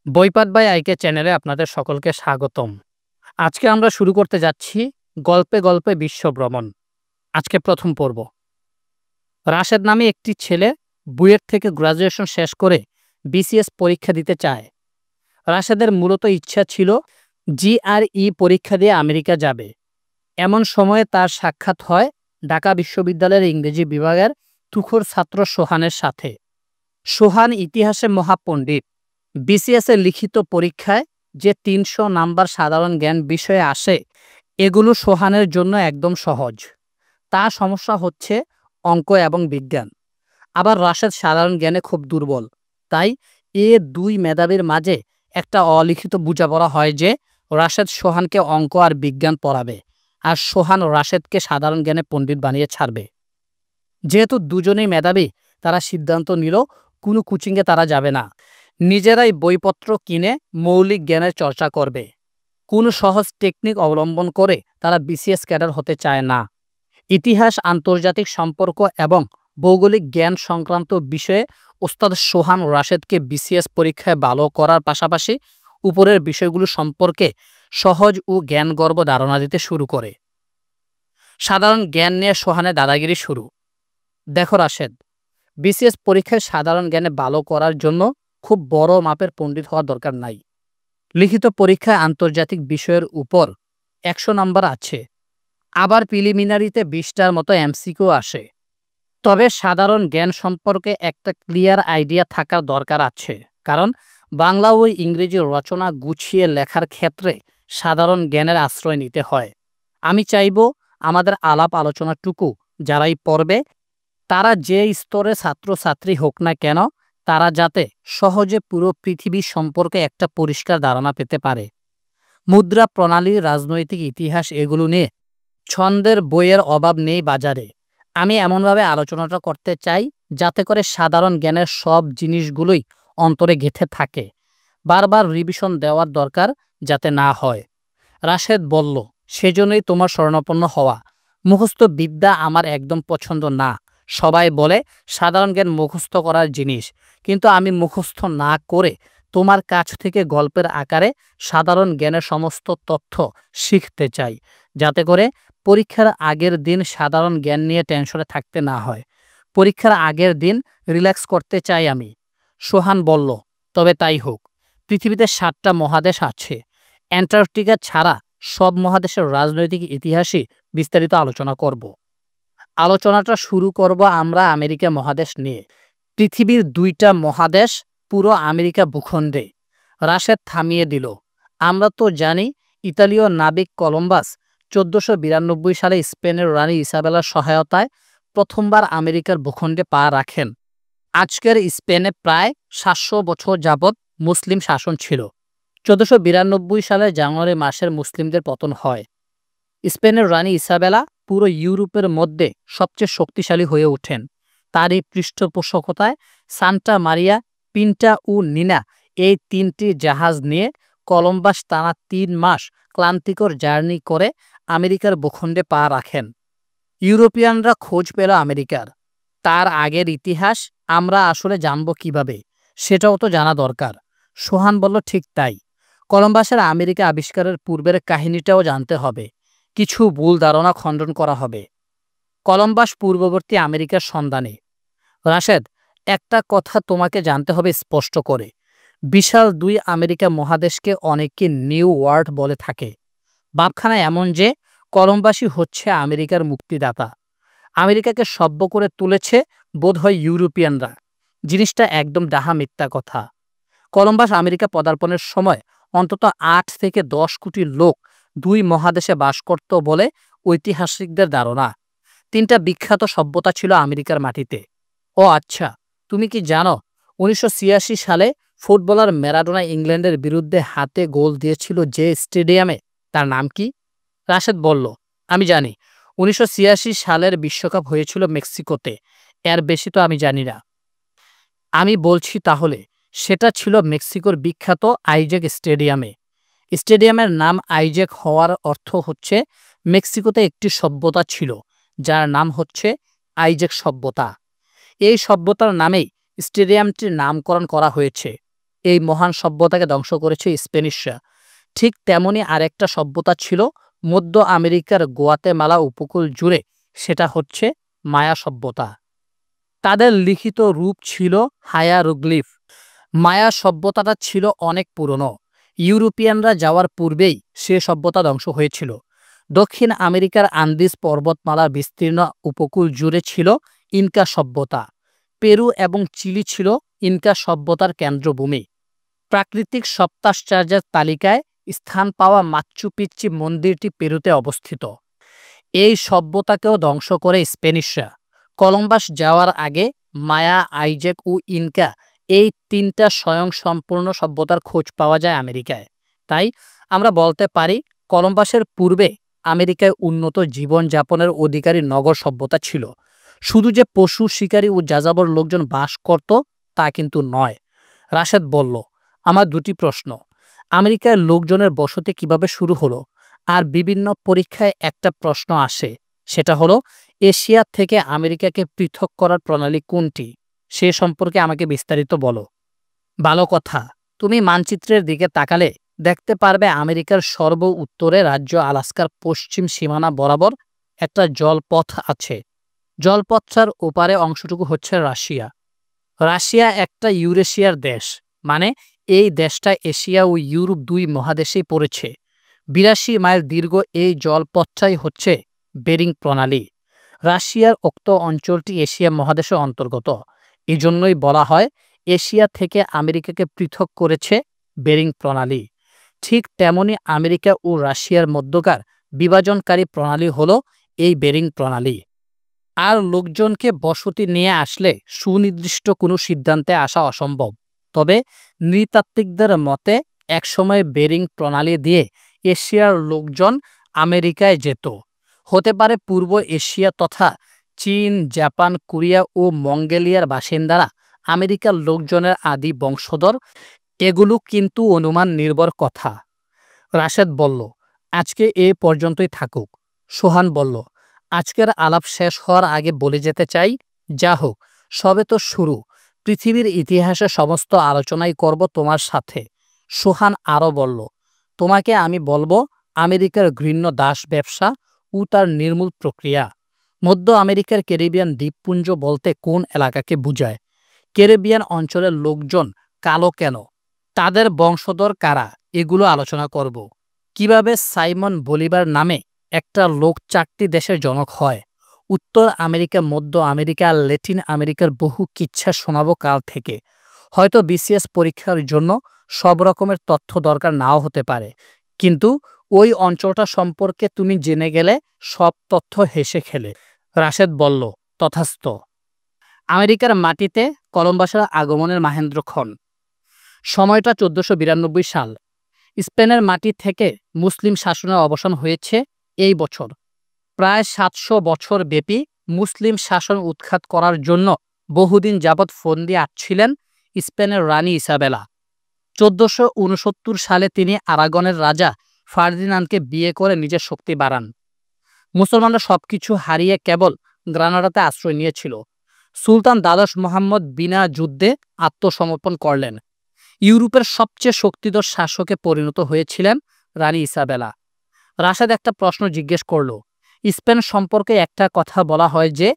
বইপাঠ by আইকে চ্যানেলে আপনাদের সকলকে স্বাগতম। আজকে আমরা শুরু করতে যাচ্ছি গল্পে গল্পে বিশ্ব ভ্রমণ। আজকে প্রথম পর্ব। রাশেদ নামে একটি ছেলে বুয়েট থেকে গ্রাজুয়েশন শেষ করে বিসিএস পরীক্ষা দিতে চায়। রাশেদের মূলত ইচ্ছা ছিল জিআরই পরীক্ষা দিয়ে আমেরিকা যাবে। এমন সময়ে তার সাক্ষাৎ হয় ঢাকা বিশ্ববিদ্যালয়ের ইংরেজি বিভাগের তুখোর ছাত্র সোহানের সাথে। সোহান ইতিহাসে মহাপণ্ডিত। বিসিএস এর লিখিত পরীক্ষায় যে ৩০০ নাম্বার সাধারণ জ্ঞান বিষয়ে আসে এগুলো সোহানের জন্য একদম সহজ। তার সমস্যা হচ্ছে অঙ্ক এবং বিজ্ঞান। আবার রাশেদ সাধারণ জ্ঞানে খুব দুর্বল। তাই দুই মেধাবীর মাঝে একটা অলিখিত বোঝাপড়া হয় যে রাশেদ সোহানকে অঙ্ক আর বিজ্ঞান পড়াবে, আর সোহান রাশেদকে সাধারণ জ্ঞানে পণ্ডিত বানিয়ে ছাড়বে। যেহেতু দুজনেই মেধাবী, তারা সিদ্ধান্ত নিল কোনো কোচিংয়ে তারা যাবে না, নিজেরাই বইপত্র কিনে মৌলিক জ্ঞানের চর্চা করবে। কোনো সহজ টেকনিক অবলম্বন করে তারা বিসিএস ক্যাডার হতে চায় না। ইতিহাস, আন্তর্জাতিক সম্পর্ক এবং ভৌগোলিক জ্ঞান সংক্রান্ত বিষয়ে ওস্তাদ সোহান রাশেদকে বিসিএস পরীক্ষায় ভালো করার পাশাপাশি উপরের বিষয়গুলো সম্পর্কে সহজ ও জ্ঞানগর্ভ ধারণা দিতে শুরু করে। সাধারণ জ্ঞান নিয়ে সোহানের দাদাগিরি শুরু। দেখো রাশেদ, বিসিএস পরীক্ষায় সাধারণ জ্ঞানে ভালো করার জন্য খুব বড় মাপের পণ্ডিত হওয়ার দরকার নাই। লিখিত পরীক্ষায় আন্তর্জাতিক বিষয়ের উপর ১০০ নাম্বার আছে, আবার প্রিলিমিনারিতে ২০টার মতো এমসিকিউ আসে। তবে সাধারণ জ্ঞান সম্পর্কে একটা ক্লিয়ার আইডিয়া থাকার দরকার আছে, কারণ বাংলা ও ইংরেজি রচনা গুছিয়ে লেখার ক্ষেত্রে সাধারণ জ্ঞানের আশ্রয় নিতে হয়। আমি চাইব আমাদের আলাপ আলোচনাটুকু যারাই পড়বে তারা যে স্তরে ছাত্রছাত্রী হোক না কেন, তারা যাতে সহজে পুরো পৃথিবী সম্পর্কে একটা পরিষ্কার ধারণা পেতে পারে। মুদ্রা প্রণালী, রাজনৈতিক ইতিহাস এগুলো নিয়ে ছন্দের বইয়ের অভাব নেই বাজারে। আমি এমনভাবে আলোচনাটা করতে চাই যাতে করে সাধারণ জ্ঞানের সব জিনিসগুলোই অন্তরে গেঁথে থাকে, বারবার রিভিশন দেওয়ার দরকার যাতে না হয়। রাশেদ বলল, সেজন্যই তোমার শরণাপন্ন হওয়া। মুখস্থ বিদ্যা আমার একদম পছন্দ না। সবাই বলে সাধারণ জ্ঞান মুখস্থ করার জিনিস, কিন্তু আমি মুখস্থ না করে তোমার কাছ থেকে গল্পের আকারে সাধারণ জ্ঞানের সমস্ত তথ্য শিখতে চাই, যাতে করে পরীক্ষার আগের দিন সাধারণ জ্ঞান নিয়ে টেনশনে থাকতে না হয়। পরীক্ষার আগের দিন রিল্যাক্স করতে চাই আমি। সোহান বলল, তবে তাই হোক। পৃথিবীতে ৭টা মহাদেশ আছে। অ্যান্টার্কটিকা ছাড়া সব মহাদেশের রাজনৈতিক ইতিহাসই বিস্তারিত আলোচনা করব। আলোচনাটা শুরু করব আমরা আমেরিকা মহাদেশ নিয়ে। পৃথিবীর ২টা মহাদেশ পুরো আমেরিকা ভূখণ্ডে। রাশেদ থামিয়ে দিল। আমরা তো জানি ইতালীয় নাবিক কলম্বাস ১৪৯২ সালে স্পেনের রানী ইসাবেলার সহায়তায় প্রথমবার আমেরিকার ভূখণ্ডে পা রাখেন। আজকের স্পেনে প্রায় ৭০০ বছর যাবৎ মুসলিম শাসন ছিল। ১৪৯২ সালে জানুয়ারি মাসের মুসলিমদের পতন হয়। স্পেনের রানী ইসাবেলা পুরো ইউরোপের মধ্যে সবচেয়ে শক্তিশালী হয়ে ওঠেন। তারই পৃষ্ঠপোষকতায় সান্টা মারিয়া, পিন্টা ও নিনা এই ৩টি জাহাজ নিয়ে কলম্বাস টানা ৩ মাস ক্লান্তিকর জার্নি করে আমেরিকার ভূখণ্ডে পা রাখেন। ইউরোপিয়ানরা খোঁজ পেল আমেরিকার। তার আগের ইতিহাস আমরা আসলে জানব কিভাবে, সেটাও তো জানা দরকার। সোহান বলল, ঠিক তাই। কলম্বাসের আমেরিকা আবিষ্কারের পূর্বের কাহিনীটাও জানতে হবে। কিছু ভুল ধারণা খণ্ডন করা হবে। কলম্বাস পূর্ববর্তী আমেরিকার সন্ধানে। রাশেদ, একটা কথা তোমাকে জানতে হবে স্পষ্ট করে। বিশাল ২ আমেরিকা মহাদেশকে অনেকে নিউ ওয়ার্ল্ড বলে থাকে। ভাবখানা এমন যে কলম্বাসই হচ্ছে আমেরিকার মুক্তিদাতা। আমেরিকাকে সভ্য করে তুলেছে বোধহয় ইউরোপিয়ানরা। জিনিসটা একদম ডাহা মিথ্যা কথা। কলম্বাস আমেরিকা পদার্পণের সময় অন্তত ৮ থেকে ১০ কোটি লোক ২ মহাদেশে বাস করত বলে ঐতিহাসিকদের ধারণা। ৩টা বিখ্যাত সভ্যতা ছিল আমেরিকার মাটিতে। ও আচ্ছা, তুমি কি জানো ১৯৮৬ সালে ফুটবলার ম্যারাডোনা ইংল্যান্ডের বিরুদ্ধে হাতে গোল দিয়েছিল যে স্টেডিয়ামে, তার নাম কি? রাশেদ বলল, আমি জানি। ১৯৮৬ সালের বিশ্বকাপ হয়েছিল মেক্সিকোতে। এর বেশি তো আমি জানি না। আমি বলছি তাহলে, সেটা ছিল মেক্সিকোর বিখ্যাত আইজ্যাক স্টেডিয়ামে। স্টেডিয়ামের নাম আইজ্যাক হওয়ার অর্থ হচ্ছে মেক্সিকোতে একটি সভ্যতা ছিল যার নাম হচ্ছে আইজ্যাক সভ্যতা। এই সভ্যতার নামেই স্টেডিয়ামটির নামকরণ করা হয়েছে। এই মহান সভ্যতাকে ধ্বংস করেছে স্প্যানিশরা। ঠিক তেমনি আরেকটা সভ্যতা ছিল মধ্য আমেরিকার গুয়াতেমালা উপকূল জুড়ে, সেটা হচ্ছে মায়া সভ্যতা। তাদের লিখিত রূপ ছিল হায়ারোগ্লিফ। মায়া সভ্যতাটা ছিল অনেক পুরনো। ইউরোপিয়ানরা যাওয়ার পূর্বেই সে সভ্যতা ধ্বংস হয়েছিল। দক্ষিণ আমেরিকার আন্দিজ পর্বতমালার বিস্তীর্ণ উপকূল জুড়ে ছিল ইনকা সভ্যতা। পেরু এবং চিলি ছিল ইনকা সভ্যতার কেন্দ্রভূমি। প্রাকৃতিক সপ্তাশ্চর্যের তালিকায় স্থান পাওয়া মাচ্চু পিচ্চি মন্দিরটি পেরুতে অবস্থিত। এই সভ্যতাকেও ধ্বংস করে স্প্যানিশরা। কলম্বাস যাওয়ার আগে মায়া, আইজ্যাক ও ইনকা এই তিনটা স্বয়ংসম্পূর্ণ সভ্যতার খোঁজ পাওয়া যায় আমেরিকায়। তাই আমরা বলতে পারি কলম্বাসের পূর্বে আমেরিকায় উন্নত জীবনযাপনের অধিকারী নগর সভ্যতা ছিল। শুধু যে পশু শিকারী ও যাযাবর লোকজন বাস করত তা কিন্তু নয়। রাশেদ বলল, আমার দুটি প্রশ্ন। আমেরিকার লোকজনের বসতি কিভাবে শুরু হলো? আর বিভিন্ন পরীক্ষায় একটা প্রশ্ন আসে, সেটা হলো এশিয়া থেকে আমেরিকাকে পৃথক করার প্রণালী কোনটি? সে সম্পর্কে আমাকে বিস্তারিত বলো। ভালো কথা। তুমি মানচিত্রের দিকে তাকালে দেখতে পারবে আমেরিকার সর্ব উত্তরে রাজ্য আলাস্কার পশ্চিম সীমানা বরাবর একটা জলপথ আছে। জলপথটার ওপারে অংশটুকু হচ্ছে রাশিয়া। রাশিয়া একটা ইউরেশিয়ার দেশ, মানে এই দেশটা এশিয়া ও ইউরোপ দুই মহাদেশেই পড়েছে। ৮২ মাইল দীর্ঘ এই জলপথটাই হচ্ছে বেরিং প্রণালী। রাশিয়ার উক্ত অঞ্চলটি এশিয়া মহাদেশের অন্তর্গত। এজন্যই বলা হয় এশিয়া থেকে আমেরিকাকে পৃথক করেছে বেরিং প্রণালী। ঠিক তেমনি আমেরিকা ও রাশিয়ার মধ্যকার বিভাজনকারী প্রণালী হলো এই বেরিং প্রণালী। আর লোকজনকে বসতি নিয়ে আসলে সুনির্দিষ্ট কোনো সিদ্ধান্তে আসা অসম্ভব। তবে নৃতাত্ত্বিকদের মতে একসময় বেরিং প্রণালী দিয়ে এশিয়ার লোকজন আমেরিকায় যেত। হতে পারে পূর্ব এশিয়া তথা চীন, জাপান, কোরিয়া ও মঙ্গোলিয়ার বাসিন্দারা আমেরিকার লোকজনের আদি বংশধর। এগুলো কিন্তু অনুমান নির্ভর কথা। রাশেদ বলল, আজকে এ পর্যন্তই থাকুক। সোহান বলল, আজকের আলাপ শেষ হওয়ার আগে বলে যেতে চাই, যা হোক সবে তো শুরু। পৃথিবীর ইতিহাসে সমস্ত আলোচনাই করব তোমার সাথে। সোহান আরও বলল, তোমাকে আমি বলবো আমেরিকার ঘৃণ্য দাস ব্যবসা ও তার নির্মূল প্রক্রিয়া। মধ্য আমেরিকার ক্যারিবিয়ান দ্বীপপুঞ্জ বলতে কোন এলাকাকে বোঝায়? ক্যারিবিয়ান অঞ্চলের লোকজন কালো কেন? তাদের বংশধর কারা? এগুলো আলোচনা করব। কিভাবে সাইমন বলিভার নামে একটা লোক 4টি দেশের জনক হয়? উত্তর আমেরিকা, মধ্য আমেরিকা আর ল্যাটিন আমেরিকার বহু কিচ্ছা শোনাবো কাল থেকে। হয়তো বিসিএস পরীক্ষার জন্য সব রকমের তথ্য দরকার নাও হতে পারে, কিন্তু ওই অঞ্চলটা সম্পর্কে তুমি জেনে গেলে সব তথ্য হেসে খেলে। রাশেদ বলল, তথাস্থ। আমেরিকার মাটিতে কলম্বাসের আগমনের মাহেন্দ্রক্ষণ। সময়টা 1492 সাল। স্পেনের মাটি থেকে মুসলিম শাসনের অবসান হয়েছে এই বছর। প্রায় 700 বছর ব্যাপী মুসলিম শাসন উৎখাত করার জন্য বহুদিন যাবৎ ফন্দি আটছিলেন স্পেনের রানী ইসাবেলা। 1469 সালে তিনি আরাগনের রাজা ফার্দিনান্দকে বিয়ে করে নিজের শক্তি বাড়ান। মুসলমানরা সবকিছু হারিয়ে কেবল গ্রানাডাতে আশ্রয় নিয়েছিল। সুলতান দ্বাদশ মোহাম্মদ বিনা যুদ্ধে আত্মসমর্পণ করলেন। ইউরোপের সবচেয়ে শক্তিধর শাসকে পরিণত হয়েছিলেন রানী ইসাবেলা। রাশেদ একটা প্রশ্ন জিজ্ঞেস করল, স্পেন সম্পর্কে একটা কথা বলা হয় যে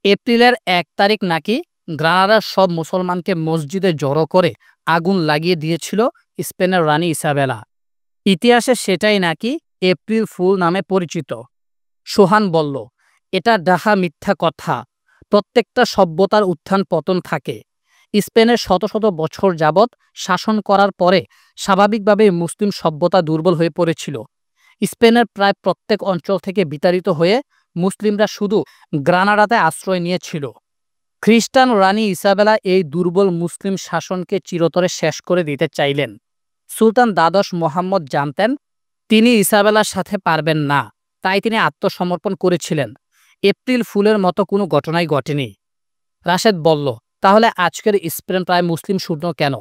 এপ্রিলের 1 তারিখ নাকি গ্রানাডার সব মুসলমানকে মসজিদে জড়ো করে আগুন লাগিয়ে দিয়েছিল স্পেনের রানী ইসাবেলা। ইতিহাসে সেটাই নাকি এপ্রিল ফুল নামে পরিচিত। সোহান বলল, এটা ডাহা মিথ্যা কথা। প্রত্যেকটা সভ্যতার উত্থান পতন থাকে। স্পেনের শত শত বছর যাবৎ শাসন করার পরে স্বাভাবিকভাবেই মুসলিম সভ্যতা দুর্বল হয়ে পড়েছিল। স্পেনের প্রায় প্রত্যেক অঞ্চল থেকে বিতাড়িত হয়ে মুসলিমরা শুধু গ্রানাডাতে আশ্রয় নিয়েছিল। খ্রিস্টান রানী ইসাবেলা এই দুর্বল মুসলিম শাসনকে চিরতরে শেষ করে দিতে চাইলেন। সুলতান দ্বাদশ মোহাম্মদ জানতেন তিনি ইসাবেলার সাথে পারবেন না, তাই তিনি আত্মসমর্পণ করেছিলেন। এপ্রিল ফুলের মতো কোনো ঘটনাই ঘটেনি। রাশেদ বলল, তাহলে আজকের স্পেন প্রায় মুসলিম শূন্য কেন?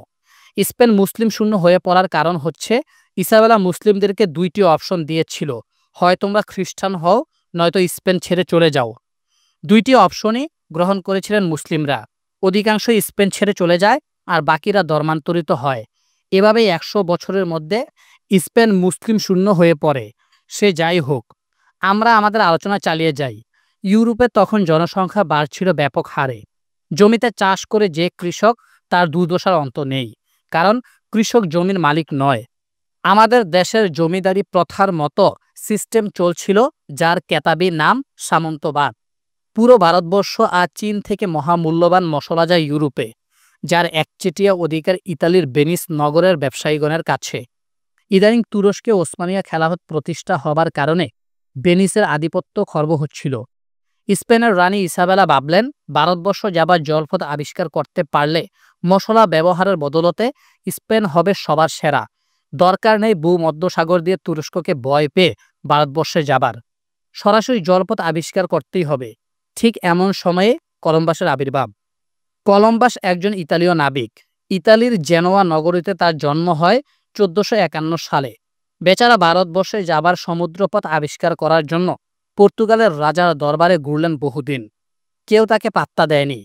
স্পেন মুসলিম শূন্য হয়ে পড়ার কারণ হচ্ছে ইসাবেলা মুসলিমদেরকে 2টি অপশন দিয়েছিল, হয় তোমরা খ্রিস্টান হও, নয়তো স্পেন ছেড়ে চলে যাও। 2টি অপশনই গ্রহণ করেছিলেন মুসলিমরা। অধিকাংশ স্পেন ছেড়ে চলে যায় আর বাকিরা ধর্মান্তরিত হয়। এভাবেই ১০০ বছরের মধ্যে স্পেন মুসলিম শূন্য হয়ে পড়ে। সে যাই হোক, আমরা আমাদের আলোচনা চালিয়ে যাই। ইউরোপে তখন জনসংখ্যা বাড়ছিল ব্যাপক হারে। জমিতে চাষ করে যে কৃষক, তার দুর্দশার অন্ত নেই। কারণ কৃষক জমির মালিক নয়। আমাদের দেশের জমিদারি প্রথার মতো সিস্টেম চলছিল, যার কেতাবি নাম সামন্তবাদ। পুরো ভারতবর্ষ আর চীন থেকে মহামূল্যবান মশলা যায় ইউরোপে, যার একচেটিয়া অধিকার ইতালির ভেনিস নগরের ব্যবসায়ীগণের কাছে। ইদানিং তুরস্কে ওসমানিয়া খেলাফত প্রতিষ্ঠা হবার কারণে ভেনিসের আধিপত্য খর্ব হচ্ছিল। স্পেনের রানী ইসাবেলা ভাবলেন, ভারতবর্ষ যাবার জলপথ আবিষ্কার করতে পারলে মশলা ব্যবহারের বদলতে স্পেন হবে সবার সেরা। দরকার নেই ভূমধ্যসাগর দিয়ে তুরস্ককে ভয় পেয়ে ভারতবর্ষে যাবার, সরাসরি জলপথ আবিষ্কার করতেই হবে। ঠিক এমন সময়ে কলম্বাসের আবির্ভাব। কলম্বাস একজন ইতালীয় নাবিক। ইতালির জেনোয়া নগরীতে তার জন্ম হয় ১৪৫১ সালে। বেচারা ভারতবর্ষে যাবার সমুদ্রপথ আবিষ্কার করার জন্য পর্তুগালের রাজার দরবারে ঘুরলেন বহুদিন। কেউ তাকে পাত্তা দেয়নি।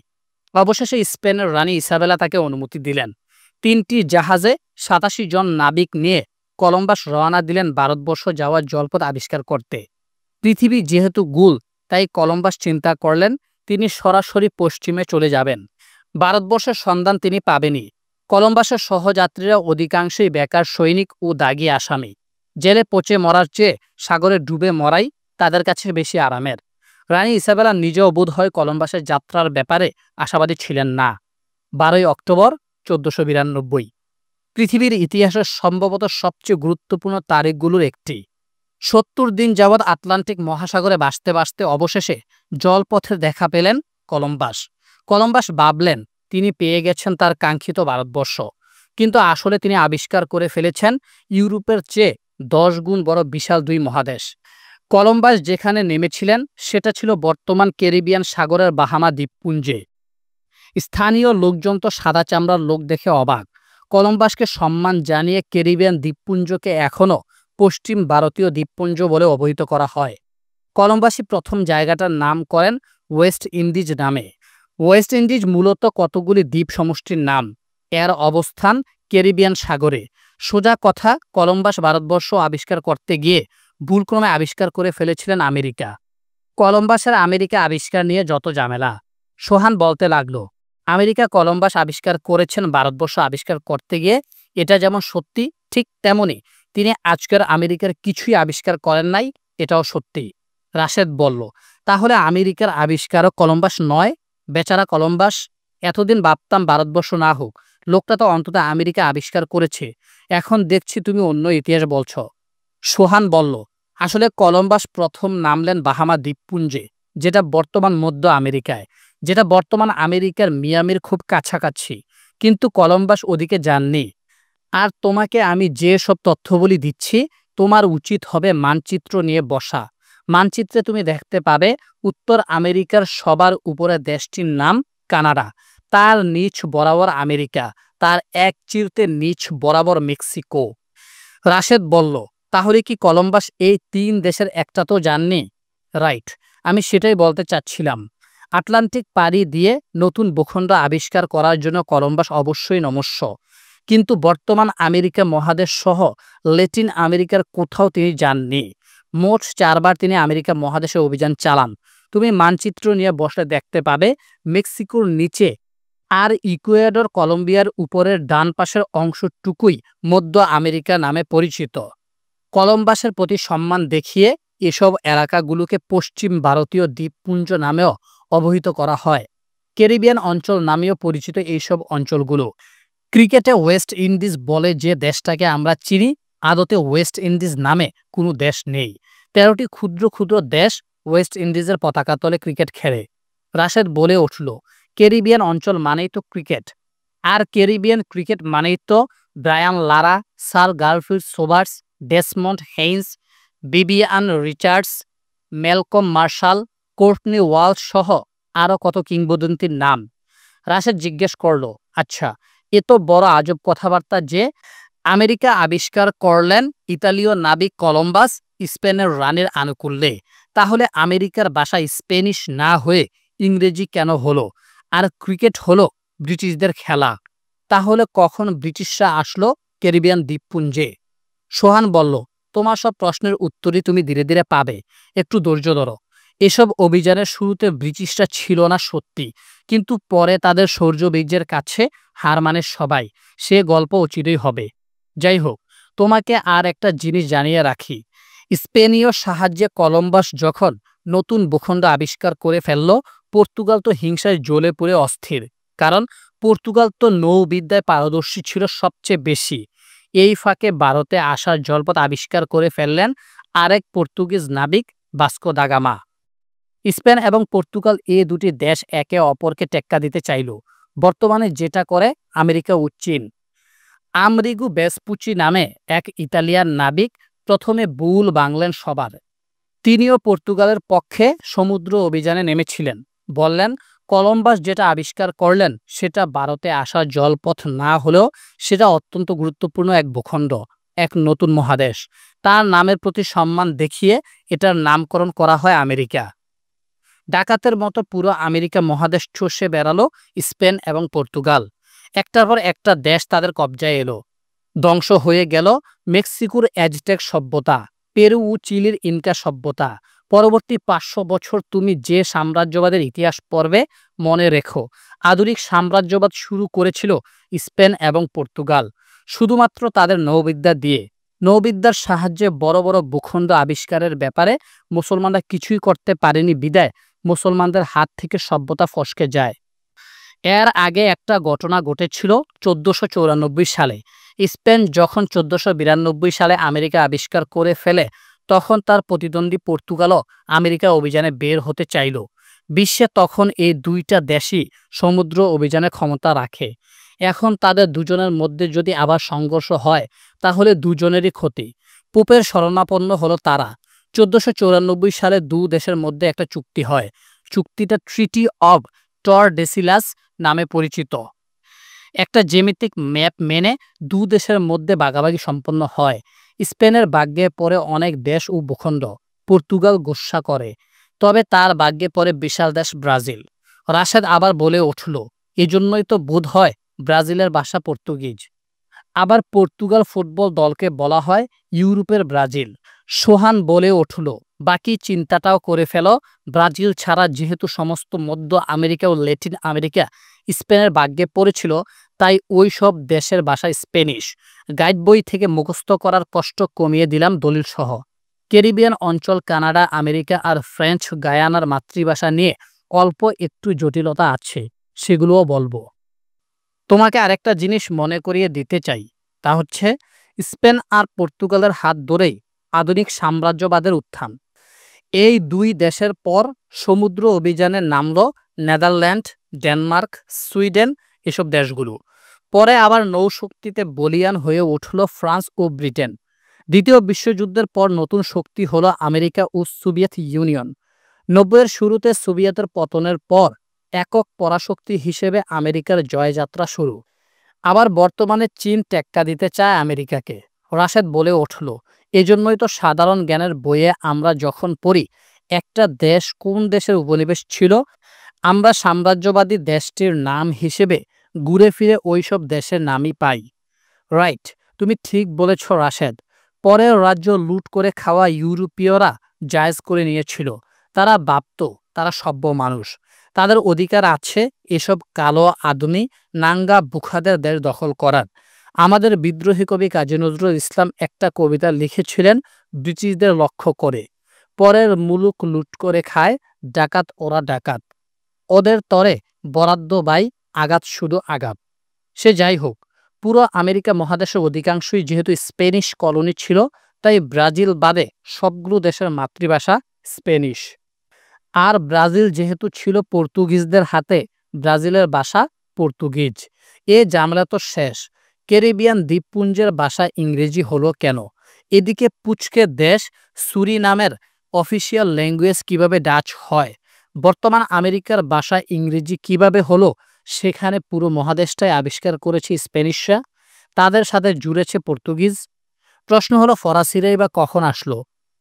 অবশেষে স্পেনের রানী ইসাবেলা তাকে অনুমতি দিলেন। ৩টি জাহাজে ৮৭ জন নাবিক নিয়ে কলম্বাস রওনা দিলেন ভারতবর্ষ যাওয়ার জলপথ আবিষ্কার করতে। পৃথিবী যেহেতু গোল, তাই কলম্বাস চিন্তা করলেন তিনি সরাসরি পশ্চিমে চলে যাবেন। ভারতবর্ষের সন্ধান তিনি পাবেনই। কলম্বাসের সহযাত্রীরা অধিকাংশই বেকার সৈনিক ও দাগী আসামি। জেলে পচে মরার চেয়ে সাগরে ডুবে মরাই তাদের কাছে বেশি আরামের। রানী ইসাবেলা নিজেও বোধ হয় কলম্বাসের যাত্রার ব্যাপারে আশাবাদী ছিলেন না। ১২ই অক্টোবর ১৪৯২। পৃথিবীর ইতিহাসের সম্ভবত সবচেয়ে গুরুত্বপূর্ণ তারিখগুলোর একটি। ৭০ দিন যাবৎ আটলান্টিক মহাসাগরে ভাসতে ভাসতে অবশেষে জলপথে দেখা পেলেন কলম্বাস। কলম্বাস ভাবলেন তিনি পেয়ে গেছেন তার কাঙ্ক্ষিত ভারতবর্ষ, কিন্তু আসলে তিনি আবিষ্কার করে ফেলেছেন ইউরোপের চেয়ে ১০ গুণ বড় বিশাল ২ মহাদেশ। কলম্বাস যেখানে নেমেছিলেন সেটা ছিল বর্তমান ক্যারিবিয়ান সাগরের বাহামা দ্বীপপুঞ্জে। স্থানীয় লোকজন তো সাদা চামড়ার লোক দেখে অবাক। কলম্বাসকে সম্মান জানিয়ে ক্যারিবিয়ান দ্বীপপুঞ্জকে এখনও পশ্চিম ভারতীয় দ্বীপপুঞ্জ বলে অবহিত করা হয়। কলম্বাসই প্রথম জায়গাটার নাম করেন ওয়েস্ট ইন্ডিজ নামে। ওয়েস্ট ইন্ডিজ মূলত কতগুলি দ্বীপ সমষ্টির নাম। এর অবস্থান ক্যারিবিয়ান সাগরে। সোজা কথা, কলম্বাস ভারতবর্ষ আবিষ্কার করতে গিয়ে ভুলক্রমে আবিষ্কার করে ফেলেছিলেন আমেরিকা। কলম্বাসের আমেরিকা আবিষ্কার নিয়ে যত ঝামেলা। সোহান বলতে লাগলো, আমেরিকা কলম্বাস আবিষ্কার করেছেন ভারতবর্ষ আবিষ্কার করতে গিয়ে। এটা যেমন সত্যি, ঠিক তেমনি তিনি আজকের আমেরিকার কিছুই আবিষ্কার করেন নাই, এটাও সত্যি। রাশেদ বলল, তাহলে আমেরিকার আবিষ্কারক কলম্বাস নয়? বেচারা কলম্বাস। এতদিন ভাবতাম ভারতবর্ষ না হোক, লোকটা তো অন্তত আমেরিকা আবিষ্কার করেছে। এখন দেখছি তুমি অন্য ইতিহাস বলছ। সোহান বলল, আসলে কলম্বাস প্রথম নামলেন বাহামা দ্বীপপুঞ্জে, যেটা বর্তমান মধ্য আমেরিকায়, যেটা বর্তমান আমেরিকার মিয়ামির খুব কাছাকাছি। কিন্তু কলম্বাস ওদিকে যাননি। আর তোমাকে আমি যে সব তথ্যবলি দিচ্ছি, তোমার উচিত হবে মানচিত্র নিয়ে বসা। মানচিত্রে তুমি দেখতে পাবে উত্তর আমেরিকার সবার উপরে দেশটির নাম কানাডা, তার নিচ বরাবর আমেরিকা, তার এক চিরতে নিচ বরাবর মেক্সিকো। রাশেদ বলল, তাহলে কি কলম্বাস এই ৩ দেশের একটা তো জাননি? রাইট, আমি সেটাই বলতে চাচ্ছিলাম। আটলান্টিক পাড়ি দিয়ে নতুন ভূখণ্ড আবিষ্কার করার জন্য কলম্বাস অবশ্যই নমস্য, কিন্তু বর্তমান আমেরিকা মহাদেশ সহ ল্যাটিন আমেরিকার কোথাও তিনি যাননি। মোট ৪ বার তিনি আমেরিকা মহাদেশে অভিযান চালান। তুমি মানচিত্র নিয়ে বসলে দেখতে পাবে মেক্সিকোর নিচে আর ইকুয়েডর কলম্বিয়ার উপরের ডান পাশের অংশটুকুই মধ্য আমেরিকা নামে পরিচিত। কলম্বাসের প্রতি সম্মান দেখিয়ে এসব এলাকাগুলোকে পশ্চিম ভারতীয় দ্বীপপুঞ্জ নামেও অবহিত করা হয়। ক্যারিবিয়ান অঞ্চল নামেও পরিচিত এইসব অঞ্চলগুলো। ক্রিকেটে ওয়েস্ট ইন্ডিজ বলে যে দেশটাকে আমরা চিনি, আদতে ওয়েস্ট ইন্ডিজ নামে কোনো দেশ নেই। ১৩টি ক্ষুদ্র ক্ষুদ্র দেশ ওয়েস্ট ইন্ডিজের পতাকা তলে ক্রিকেট খেলে। রাশেদ বলে উঠল, ক্যারিবিয়ান অঞ্চল মানেই তো ক্রিকেট, আর ক্যারিবিয়ান ক্রিকেট মানেই তো Brian Lara, sir Garfield Sobers, Desmond Haynes, Vivian Richards, Malcolm martial, Courtney Walsh সহ আরও কত কিংবদন্তির নাম। রাশেদ জিজ্ঞেস করল, আচ্ছা, এ তো বড় আজব কথাবার্তা যে আমেরিকা আবিষ্কার করলেন ইতালীয় নাবিক কলম্বাস স্পেনের রানীর আনুকূল্যে। তাহলে আমেরিকার ভাষা স্প্যানিশ না হয়ে ইংরেজি কেন হলো? আর ক্রিকেট হলো ব্রিটিশদের খেলা। তাহলে কখন ব্রিটিশরা আসলো ক্যারিবিয়ান দ্বীপপুঞ্জে। সোহান বলল, তোমার সব প্রশ্নের উত্তরই তুমি ধীরে ধীরে পাবে, একটু ধৈর্য ধরো। এসব অভিযানের শুরুতে ব্রিটিশরা ছিল না সত্যি, কিন্তু পরে তাদের শৌর্যবীর্যের কাছে হার মানে সবাই। সে গল্প অচিরেই হবে। যাই হোক, তোমাকে আর একটা জিনিস জানিয়ে রাখি। স্পেনীয় সাহায্যে কলম্বাস যখন নতুন ভূখণ্ড আবিষ্কার করে ফেলল, পর্তুগাল তো হিংসায় জ্বলে পুড়ে অস্থির। কারণ পর্তুগাল তো নৌবিদ্যায় পারদর্শী ছিল সবচেয়ে বেশি। এই ফাঁকে ভারতে আসার জলপথ আবিষ্কার করে ফেললেন আরেক পর্তুগিজ নাবিক, ভাস্কো দা গামা। স্পেন এবং পর্তুগাল এই দুটি দেশ একে অপরকে টেক্কা দিতে চাইল, বর্তমানে যেটা করে আমেরিকা ও চীন। আমরিগু ভেসপুচি নামে এক ইতালিয়ান নাবিক প্রথমে ভুল বাংলেন সবার। তিনিও পর্তুগালের পক্ষে সমুদ্র অভিযানে নেমেছিলেন। বললেন, কলম্বাস যেটা আবিষ্কার করলেন সেটা ভারতে আসার জলপথ না হলেও সেটা অত্যন্ত গুরুত্বপূর্ণ এক ভূখণ্ড, এক নতুন মহাদেশ। তার নামের প্রতি সম্মান দেখিয়ে এটার নামকরণ করা হয় আমেরিকা। ডাকাতের মতো পুরো আমেরিকা মহাদেশ চষে বেড়ালো স্পেন এবং পর্তুগাল। একটার পর একটা দেশ তাদের কবজায় এলো। ধ্বংস হয়ে গেল মেক্সিকোর অ্যাজটেক সভ্যতা, পেরু ও চিলির ইনকা সভ্যতা। পরবর্তী 500 বছর তুমি যে সাম্রাজ্যবাদের ইতিহাস পড়বে, মনে রেখো আধুনিক সাম্রাজ্যবাদ শুরু করেছিল স্পেন এবং পর্তুগাল, শুধুমাত্র তাদের নৌবিদ্যা দিয়ে। নৌবিদ্যার সাহায্যে বড় বড় ভূখণ্ড আবিষ্কারের ব্যাপারে মুসলমানরা কিছুই করতে পারেনি বিদায় মুসলমানদের হাত থেকে সভ্যতা ফসকে যায়। এর আগে একটা ঘটনা ঘটেছিল 1494 সালে। স্পেন যখন 1492 সালে আমেরিকা আবিষ্কার করে ফেলে, তখন তার প্রতিদ্বন্দ্বী পর্তুগালও আমেরিকা অভিযানে বের হতে চাইল। বিশ্বে তখন এই দুইটা দেশই সমুদ্র অভিযানের ক্ষমতা রাখে। এখন তাদের দুজনের মধ্যে যদি আবার সংঘর্ষ হয়, তাহলে দুজনেরই ক্ষতি। পোপের শরণাপন্ন হলো তারা। 1494 সালে দু দেশের মধ্যে একটা চুক্তি হয়। চুক্তিটা ট্রিটি অব টরডেসিলাস নামে পরিচিত। একটা জ্যামিতিক ম্যাপ মেনে দু দেশের মধ্যে ভাগাভাগি সম্পন্ন হয়। স্পেনের ভাগ্যে পড়ে অনেক দেশ ও ভূখণ্ড। পর্তুগাল গোস্বা করে, তবে তার ভাগ্যে পড়ে বিশাল দেশ ব্রাজিল। রাশেদ আবার বলে উঠল, এজন্যই তো বোধ হয় ব্রাজিলের ভাষা পর্তুগিজ। আবার পর্তুগাল ফুটবল দলকে বলা হয় ইউরোপের ব্রাজিল। সোহান বলে উঠল, বাকি চিন্তাটাও করে ফেলো। ব্রাজিল ছাড়া যেহেতু সমস্ত মধ্য আমেরিকা ও ল্যাটিন আমেরিকা স্পেনের ভাগ্যে পড়েছিল, তাই ওই সব দেশের ভাষা স্পেনিশ। গাইড বই থেকে মুখস্থ করার কষ্ট কমিয়ে দিলাম দলিল সহ। ক্যারিবিয়ান অঞ্চল, কানাডা, আমেরিকা আর ফ্রেঞ্চ গায়ানার মাতৃভাষা নিয়ে অল্প একটু জটিলতা আছে, সেগুলোও বলবো। তোমাকে আরেকটা জিনিস মনে করিয়ে দিতে চাই, তা হচ্ছে স্পেন আর পর্তুগালের হাত ধরেই আধুনিক সাম্রাজ্যবাদের উত্থান। এই দুই দেশের পর সমুদ্র অভিযানে নামল নেদারল্যান্ড, ডেনমার্ক, সুইডেন, এসব দেশগুলো। পরে আবার নৌশক্তিতে বলীয়ান হয়ে উঠল ফ্রান্স ও ব্রিটেন। দ্বিতীয় বিশ্বযুদ্ধের পর নতুন শক্তি হলো আমেরিকা ও সোভিয়েত ইউনিয়ন। 90-এর শুরুতে সোভিয়েতের পতনের পর একক পরাশক্তি হিসেবে আমেরিকার জয়যাত্রা শুরু। আবার বর্তমানে চীন টেক্কা দিতে চায় আমেরিকাকে। রাশেদ বলে উঠল, এজন্যই তো সাধারণ জ্ঞানের বইয়ে আমরা যখন পড়ি একটা দেশ কোন দেশের উপনিবেশ ছিল, আমরা সাম্রাজ্যবাদী দেশটির নাম হিসেবে ঘুরে ফিরে ওইসব দেশের নামই পাই। রাইট, তুমি ঠিক বলেছ রাশেদ। পরের রাজ্য লুট করে খাওয়া ইউরোপীয়রা জায়েজ করে নিয়েছিল। তারা ভাবত তারা সভ্য মানুষ, তাদের অধিকার আছে এসব কালো আদমি নাঙ্গা বুখাদের দেশ দখল করার। আমাদের বিদ্রোহী কবি কাজী নজরুল ইসলাম একটা কবিতা লিখেছিলেন ব্রিটিশদের লক্ষ্য করে, পরের মুলুক লুট করে খায়, ডাকাত ওরা ডাকাত, ওদের তরে বরাদ্দ বাই, আঘাত শুধু আঘাত। সে যাই হোক, পুরো আমেরিকা মহাদেশের অধিকাংশই যেহেতু স্পেনিশ কলোনি ছিল, তাই ব্রাজিল বাদে সবগুলো দেশের মাতৃভাষা স্পেনিশ। আর ব্রাজিল যেহেতু ছিল পর্তুগিজদের হাতে, ব্রাজিলের ভাষা পর্তুগিজ। এ ঝামেলা তো শেষ। ক্যারিবিয়ান দ্বীপপুঞ্জের ভাষা ইংরেজি হলো কেন? এদিকে পুচকে দেশ সুরিনামের অফিসিয়াল ল্যাঙ্গুয়েজ কিভাবে ডাচ হয়? বর্তমান আমেরিকার ভাষা ইংরেজি কিভাবে হলো? সেখানে পুরো মহাদেশটাই আবিষ্কার করেছে স্প্যানিশরা, তাদের সাথে জুড়েছে পর্তুগিজ। প্রশ্ন হলো, ফরাসিরাই বা কখন আসলো?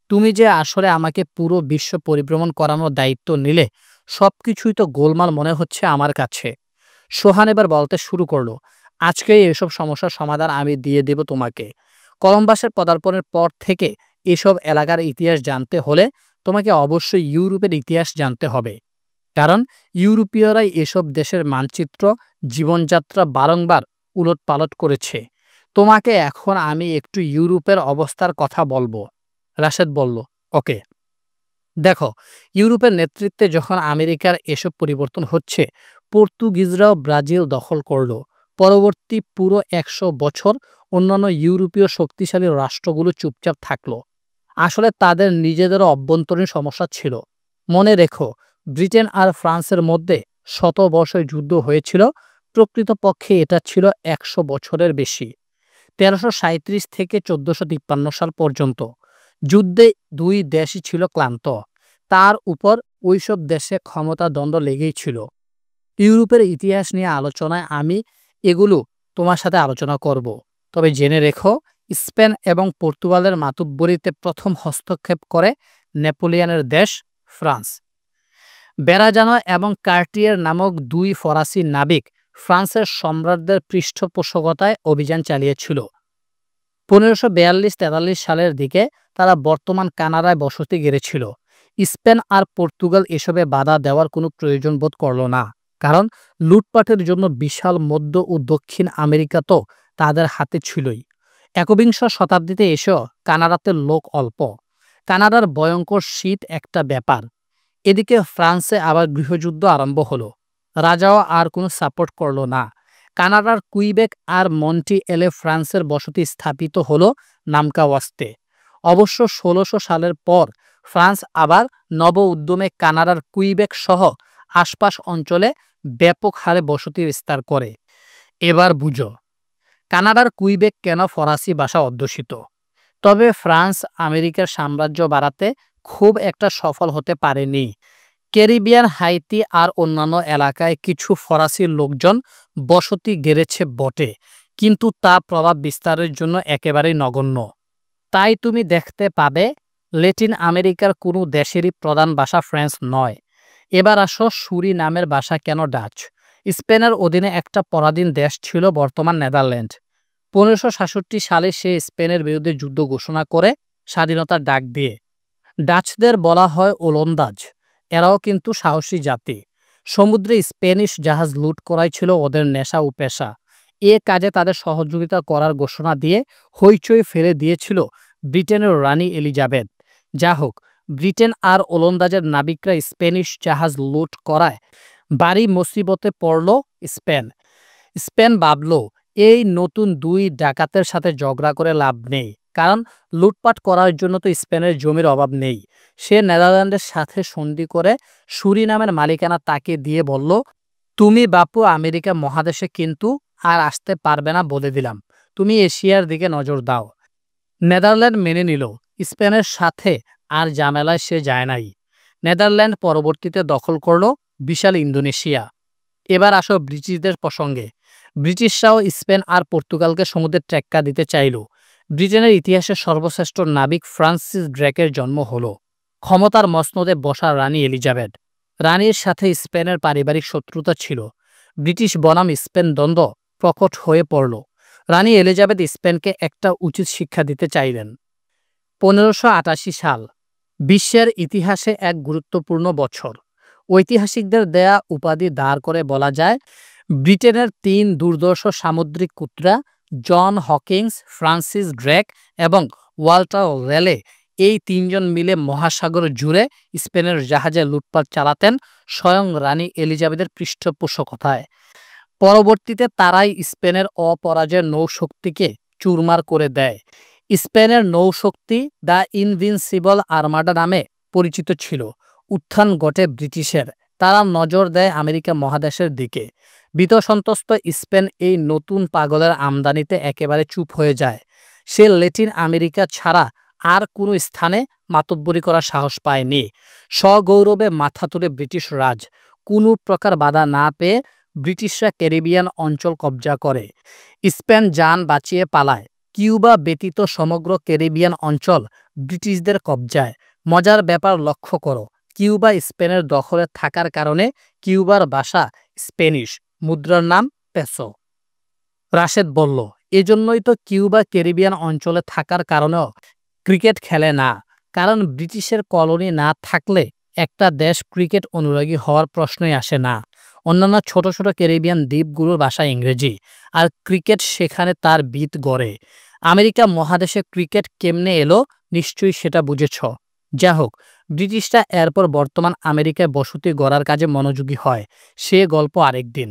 তুমি যে আসলে আমাকে পুরো বিশ্ব পরিভ্রমণ করানোর দায়িত্ব নিলে, সবকিছুই তো গোলমাল মনে হচ্ছে আমার কাছে। সোহান এবার বলতে শুরু করলো, আজকেই এসব সমস্যার সমাধান আমি দিয়ে দেব তোমাকে। কলম্বাসের পদার্পণের পর থেকে এসব এলাকার ইতিহাস জানতে হলে তোমাকে অবশ্যই ইউরোপের ইতিহাস জানতে হবে। কারণ ইউরোপীয়রাই এসব দেশের মানচিত্র, জীবনযাত্রা বারংবার উলটপালট করেছে। তোমাকে এখন আমি একটু ইউরোপের অবস্থার কথা বলবো। রাশেদ বলল, ওকে। দেখো, ইউরোপের নেতৃত্বে যখন আমেরিকার এসব পরিবর্তন হচ্ছে, পর্তুগিজরাও ব্রাজিল দখল করলো। পরবর্তী পুরো ১০০ বছর অন্যান্য ইউরোপীয় শক্তিশালী রাষ্ট্রগুলো চুপচাপ থাকলো। আসলে তাদের নিজেদেরও অভ্যন্তরীণ সমস্যা ছিল। মনে রেখো, ব্রিটেন আর ফ্রান্সের মধ্যে শত বছর যুদ্ধ হয়েছিল, প্রকৃতপক্ষে এটা ছিল ১০০ বছরের বেশি। ১৩৩৭ থেকে ১৪৫৩ সাল পর্যন্ত যুদ্ধে দুই দেশই ছিল ক্লান্ত। তার উপর ওইসব দেশে ক্ষমতা দ্বন্দ্ব লেগেই ছিল। ইউরোপের ইতিহাস নিয়ে আলোচনায় আমি এগুলো তোমার সাথে আলোচনা করব। তবে জেনে রেখো, স্পেন এবং পর্তুগালের মাতুব্বরিতে প্রথম হস্তক্ষেপ করে নেপোলিয়নের দেশ ফ্রান্স। বেরাজানো এবং কার্টিয়ার নামক দুই ফরাসি নাবিক ফ্রান্সের সম্রাটদের পৃষ্ঠপোষকতায় অভিযান চালিয়েছিল। ১৫৪২-৪৩ সালের দিকে তারা বর্তমান কানাডায় বসতি গেড়েছিল। স্পেন আর পর্তুগাল এসবে বাধা দেওয়ার কোনো প্রয়োজন বোধ করল না, কারণ লুটপাটের জন্য বিশাল মধ্য ও দক্ষিণ আমেরিকা তো তাদের হাতে ছিলই। একবিংশ শতাব্দীতে এসেও কানাডাতে লোক অল্প। কানাডার ভয়ঙ্কর শীত একটা ব্যাপার। এদিকে ফ্রান্সে আবার গৃহযুদ্ধ আরম্ভ হলো। রাজাও আর কোনো সাপোর্ট করল না। কানাডার কুইবেক আর মন্টি এলে ফ্রান্সের বসতি স্থাপিত হলো নামকা ওয়াস্তে। অবশ্য ১৬০০ সালের পর ফ্রান্স আবার নব উদ্যমে কানাডার কুইবেক সহ আশপাশ অঞ্চলে ব্যাপক হারে বসতি বিস্তার করে। এবার বুঝো, কানাডার কুইবেক কেন ফরাসি ভাষা অধ্যুষিত। তবে ফ্রান্স আমেরিকার সাম্রাজ্য বাড়াতে খুব একটা সফল হতে পারেনি। ক্যারিবিয়ান, হাইতি আর অন্যান্য এলাকায় কিছু ফরাসি লোকজন বসতি গেড়েছে বটে, কিন্তু তা প্রভাব বিস্তারের জন্য একেবারেই নগণ্য। তাই তুমি দেখতে পাবে ল্যাটিন আমেরিকার কোনো দেশেরই প্রধান ভাষা ফ্রেঞ্চ নয়। এবার আসো, সুরিনামের ভাষা কেন ডাচ। স্পেনের অধীনে একটা পরাধীন দেশ ছিল বর্তমান নেদারল্যান্ড। ১৫৬৭ সালে সে স্পেনের বিরুদ্ধে যুদ্ধ ঘোষণা করে স্বাধীনতার ডাক দিয়ে। ডাচদের বলা হয় ওলন্দাজ। এরাও কিন্তু সাহসী জাতি। সমুদ্রে স্প্যানিশ জাহাজ লুট করাই ছিল ওদের নেশা ও পেশা। এ কাজে তাদের সহযোগিতা করার ঘোষণা দিয়ে হইচই ফেলে দিয়েছিল ব্রিটেনের রানী এলিজাবেথ। যা হোক, ব্রিটেন আর ওলন্দাজের নাবিকরা স্প্যানিশ জাহাজ লুট করায় ভারী মুসিবতে পড়ল স্পেন। স্পেন ভাবল, এই নতুন দুই ডাকাতের সাথে ঝগড়া করে লাভ নেই, কারণ লুটপাট করার জন্য তো স্পেনের জমির অভাব নেই। সে নেদারল্যান্ডের সাথে সন্ধি করে সুরিনামের মালিকানা তাকে দিয়ে বলল, তুমি বাপু আমেরিকা মহাদেশে কিন্তু আর আসতে পারবে না বলে দিলাম, তুমি এশিয়ার দিকে নজর দাও। নেদারল্যান্ড মেনে নিল। স্পেনের সাথে আর ঝামেলায় সে যায় নাই। নেদারল্যান্ড পরবর্তীতে দখল করল বিশাল ইন্দোনেশিয়া। এবার আসো ব্রিটিশদের প্রসঙ্গে। ব্রিটিশরাও স্পেন আর পর্তুগালকে সমুদ্রের টেক্কা দিতে চাইল। ব্রিটেনের ইতিহাসে সর্বশ্রেষ্ঠ নাবিক ফ্রান্সিস ড্রেকের জন্ম হলো ক্ষমতার মসনদে বসা রানী এলিজাবেথ। রানীর সাথে স্পেনের পারিবারিক শত্রুতা ছিল। ব্রিটিশ বনাম স্পেন দ্বন্দ্ব প্রকট হয়ে পড়ল। রানী এলিজাবেথ স্পেনকে একটা উচিত শিক্ষা দিতে চাইলেন। ১৫৮৮ সাল বিশ্বের ইতিহাসে এক গুরুত্বপূর্ণ বছর। ঐতিহাসিকদের দেয়া উপাধি দাঁড় করে বলা যায়, ব্রিটেনের ৩ দুর্ধর্ষ সামুদ্রিক কুত্রা জন হকিংস, ফ্রান্সিস ড্রেক এবং ওয়াল্টার রেলে এই ৩ জন মিলে মহাসাগর জুড়ে স্পেনের জাহাজে লুটপাট চালাতেন স্বয়ং রানী এলিজাবেথের পৃষ্ঠপোষকতায়। পরবর্তীতে তারাই স্পেনের অপরাজেয় নৌশক্তিকে চুরমার করে দেয়। স্পেনের নৌশক্তি দ্য ইনভিনসিবল আর্মাডা নামে পরিচিত ছিল। উত্থান ঘটে ব্রিটিশের। তারা নজর দেয় আমেরিকা মহাদেশের দিকে। ভীতসন্ত্রস্ত স্পেন এই নতুন পাগলের আমদানিতে একেবারে চুপ হয়ে যায়। সে ল্যাটিন আমেরিকা ছাড়া আর কোনো স্থানে মাতব্বরি করার সাহস পায়নি। সগৌরবে মাথা তুলে ব্রিটিশ রাজ। কোনো প্রকার বাধা না পেয়ে ব্রিটিশরা ক্যারিবিয়ান অঞ্চল কবজা করে। স্পেন যান বাঁচিয়ে পালায়। কিউবা ব্যতীত সমগ্র ক্যারিবিয়ান অঞ্চল ব্রিটিশদের কবজায়। মজার ব্যাপার লক্ষ্য করো, কিউবা স্পেনের দখলে থাকার কারণে কিউবার ভাষা স্প্যানিশ, মুদ্রার নাম পেসো। রাশেদ বলল, এজন্যই তো কিউবা ক্যারিবিয়ান অঞ্চলে থাকার কারণেও ক্রিকেট খেলে না। কারণ ব্রিটিশের কলোনি না থাকলে একটা দেশ ক্রিকেট অনুরাগী হওয়ার প্রশ্নই আসে না। অন্যান্য ছোট ছোট ক্যারিবিয়ান দ্বীপগুলোর ভাষা ইংরেজি, আর ক্রিকেট সেখানে তার ভিত গড়ে। আমেরিকা মহাদেশে ক্রিকেট কেমনে এলো নিশ্চয়ই সেটা বুঝেছ। যা হোক, ব্রিটিশরা এরপর বর্তমান আমেরিকায় বসতি গড়ার কাজে মনোযোগী হয়। সে গল্প আরেকদিন।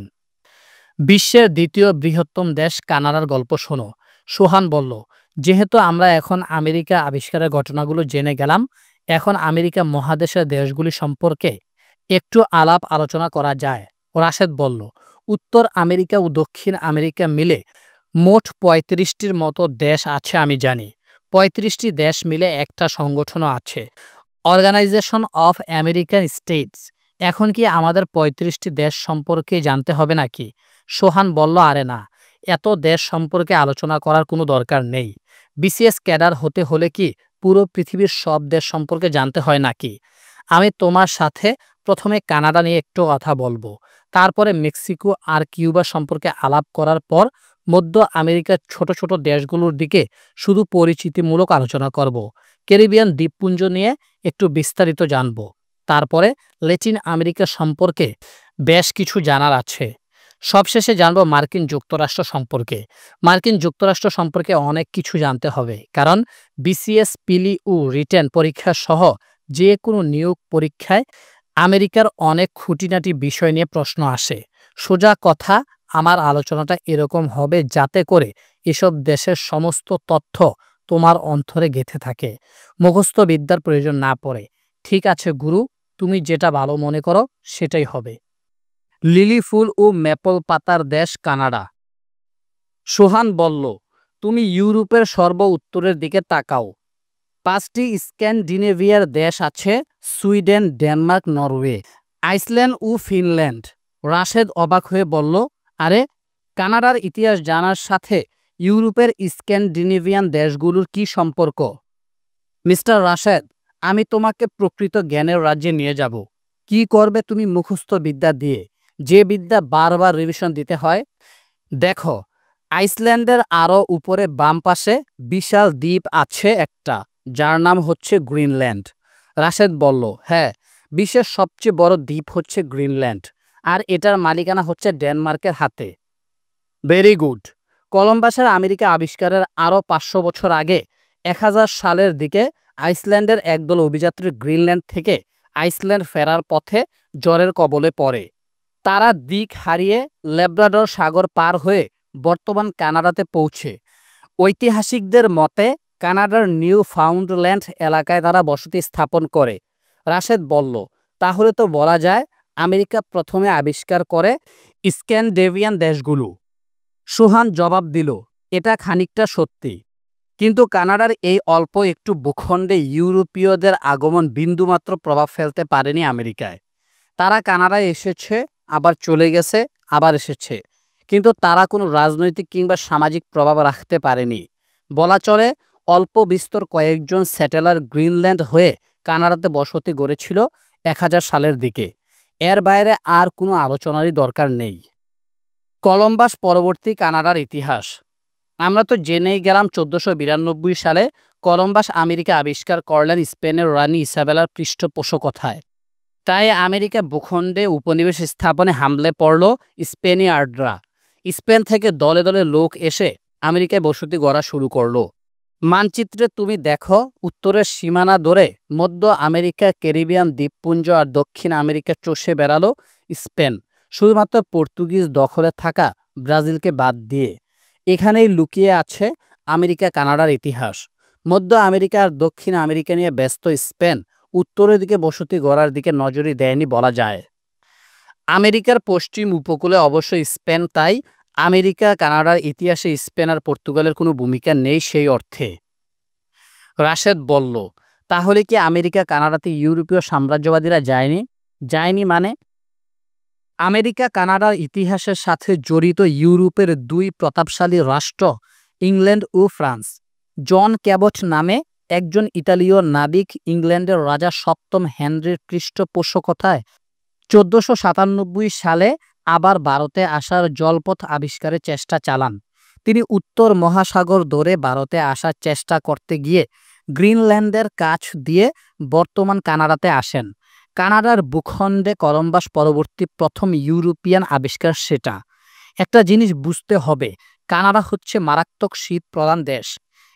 বিশ্বের দ্বিতীয় বৃহত্তম দেশ কানাডার গল্প শোনো। সোহান বলল, যেহেতু আমরা এখন আমেরিকা আবিষ্কারের ঘটনাগুলো জেনে গেলাম, এখন আমেরিকা মহাদেশের দেশগুলি সম্পর্কে একটু আলাপ আলোচনা করা যায়। রাশেদ বলল, উত্তর আমেরিকা ও দক্ষিণ আমেরিকা মিলে মোট ৩৫টির মতো দেশ আছে আমি জানি। ৩৫টি দেশ মিলে একটা সংগঠনও আছে, অর্গানাইজেশন অফ আমেরিকান স্টেটস। এখন কি আমাদের ৩৫টি দেশ সম্পর্কে জানতে হবে নাকি? সোহান বলল, আরে না, এত দেশ সম্পর্কে আলোচনা করার কোনো দরকার নেই। বিসিএস ক্যাডার হতে হলে কি পুরো পৃথিবীর সব দেশ সম্পর্কে জানতে হয় নাকি? আমি তোমার সাথে প্রথমে কানাডা নিয়ে একটু কথা বলবো, তারপরে মেক্সিকো আর কিউবা সম্পর্কে আলাপ করার পর মধ্য আমেরিকার ছোট ছোট দেশগুলোর দিকে শুধু পরিচিতিমূলক আলোচনা করব। ক্যারিবিয়ান দ্বীপপুঞ্জ নিয়ে একটু বিস্তারিত জানব। তারপরে ল্যাটিন আমেরিকা সম্পর্কে বেশ কিছু জানার আছে। সবশেষে জানব মার্কিন যুক্তরাষ্ট্র সম্পর্কে। মার্কিন যুক্তরাষ্ট্র সম্পর্কে অনেক কিছু জানতে হবে, কারণ বিসিএস, পিলি ও রিটেন পরীক্ষা সহ যে কোনো নিয়োগ পরীক্ষায় আমেরিকার অনেক খুঁটিনাটি বিষয় নিয়ে প্রশ্ন আসে। সোজা কথা, আমার আলোচনাটা এরকম হবে যাতে করে এসব দেশের সমস্ত তথ্য তোমার অন্তরে গেঁথে থাকে, মুখস্থ বিদ্যার প্রয়োজন না পড়ে। ঠিক আছে গুরু, তুমি যেটা ভালো মনে করো সেটাই হবে। লিলি ফুল ও ম্যাপল পাতার দেশ কানাডা। সোহান বলল, তুমি ইউরোপের সর্ব উত্তরের দিকে তাকাও। 5টি স্ক্যান্ডিনেভিয়ার দেশ আছে, সুইডেন, ডেনমার্ক, নরওয়ে, আইসল্যান্ড ও ফিনল্যান্ড। রাশেদ অবাক হয়ে বলল, আরে, কানাডার ইতিহাস জানার সাথে ইউরোপের স্ক্যান্ডিনেভিয়ান দেশগুলোর কি সম্পর্ক? মিস্টার রাশেদ, আমি তোমাকে প্রকৃত জ্ঞানের রাজ্যে নিয়ে যাব। কি করবে তুমি মুখস্থ বিদ্যা দিয়ে, যে বিদ্যা বারবার রিভিশন দিতে হয়? দেখো, আইসল্যান্ডের আরও উপরে বাম পাশে বিশাল দ্বীপ আছে একটা, যার নাম হচ্ছে গ্রিনল্যান্ড। রাশেদ বলল, হ্যাঁ, বিশ্বের সবচেয়ে বড় দ্বীপ হচ্ছে গ্রিনল্যান্ড, আর এটার মালিকানা হচ্ছে ডেনমার্কের হাতে। Very good. কলম্বাসের আমেরিকা আবিষ্কারের আরও 500 বছর আগে 1000 সালের দিকে আইসল্যান্ডের একদল অভিযাত্রী গ্রিনল্যান্ড থেকে আইসল্যান্ড ফেরার পথে জ্বরের কবলে পড়ে। তারা দিক হারিয়ে ল্যাব্রাডর সাগর পার হয়ে বর্তমান কানাডাতে পৌঁছে। ঐতিহাসিকদের মতে কানাডার নিউ ফাউন্ডল্যান্ড এলাকায় তারা বসতি স্থাপন করে। রাশেদ বলল, তাহলে তো বলা যায় আমেরিকা প্রথমে আবিষ্কার করে স্ক্যান্ডিনেভিয়ান দেশগুলো। সোহান জবাব দিল, এটা খানিকটা সত্যি, কিন্তু কানাডার এই অল্প একটু ভূখণ্ডে ইউরোপীয়দের আগমন বিন্দুমাত্র প্রভাব ফেলতে পারেনি আমেরিকায়। তারা কানাডায় এসেছে, আবার চলে গেছে, আবার এসেছে, কিন্তু তারা কোনো রাজনৈতিক কিংবা সামাজিক প্রভাব রাখতে পারেনি। বলা চলে অল্প বিস্তর কয়েকজন স্যাটেলার গ্রিনল্যান্ড হয়ে কানাডাতে বসতি গড়েছিল 1000 সালের দিকে। এর বাইরে আর কোনো আলোচনারই দরকার নেই। কলম্বাস পরবর্তী কানাডার ইতিহাস। আমরা তো জেনেই গেলাম 1492 সালে কলম্বাস আমেরিকা আবিষ্কার করলেন স্পেনের রানী ইসাবেলার পৃষ্ঠপোষকতায়। তাই আমেরিকা ভূখণ্ডে উপনিবেশ স্থাপনে হামলে পড়ল স্পেনিয়ার্ডরা। স্পেন থেকে দলে দলে লোক এসে আমেরিকায় বসতি গড়া শুরু করলো। মানচিত্রে তুমি দেখো, উত্তরের সীমানা ধরে মধ্য আমেরিকা, ক্যারিবিয়ান দ্বীপপুঞ্জ আর দক্ষিণ আমেরিকা চষে বেড়ালো স্পেন, শুধুমাত্র পর্তুগিজ দখলে থাকা ব্রাজিলকে বাদ দিয়ে। এখানেই লুকিয়ে আছে আমেরিকা কানাডার ইতিহাস। মধ্য আমেরিকা আর দক্ষিণ আমেরিকা নিয়ে ব্যস্ত স্পেন উত্তরের দিকে বসতি গড়ার দিকে নজরই দেয়নি বলা যায়। আমেরিকার পশ্চিম উপকূলে অবশ্য স্পেন, তাই আমেরিকা কানাডার ইতিহাসে স্পেন আর পর্তুগালের কোনো ভূমিকা নেই সেই অর্থে। রাশেদ বলল, তাহলে কি আমেরিকা কানাডাতে ইউরোপীয় সাম্রাজ্যবাদীরা যায়নি? যায়নি মানে? আমেরিকা কানাডার ইতিহাসের সাথে জড়িত ইউরোপের 2 প্রতাপশালী রাষ্ট্র ইংল্যান্ড ও ফ্রান্স। জন ক্যাবট নামে একজন ইতালীয় নাবিক ইংল্যান্ডের রাজা সপ্তম হেনরির পৃষ্ঠপোষকতায় 1497 সালে আবার ভারতে আসার জলপথ আবিষ্কারের চেষ্টা চালান। তিনি উত্তর মহাসাগর ধরে ভারতে আসার চেষ্টা করতে গিয়ে গ্রিনল্যান্ডের কাছ দিয়ে বর্তমান কানাডাতে আসেন। কানাডার ভূখণ্ডে কলম্বাস পরবর্তী প্রথম ইউরোপিয়ান আবিষ্কার সেটা। একটা জিনিস বুঝতে হবে, কানাডা হচ্ছে মারাত্মক শীত প্রধান দেশ।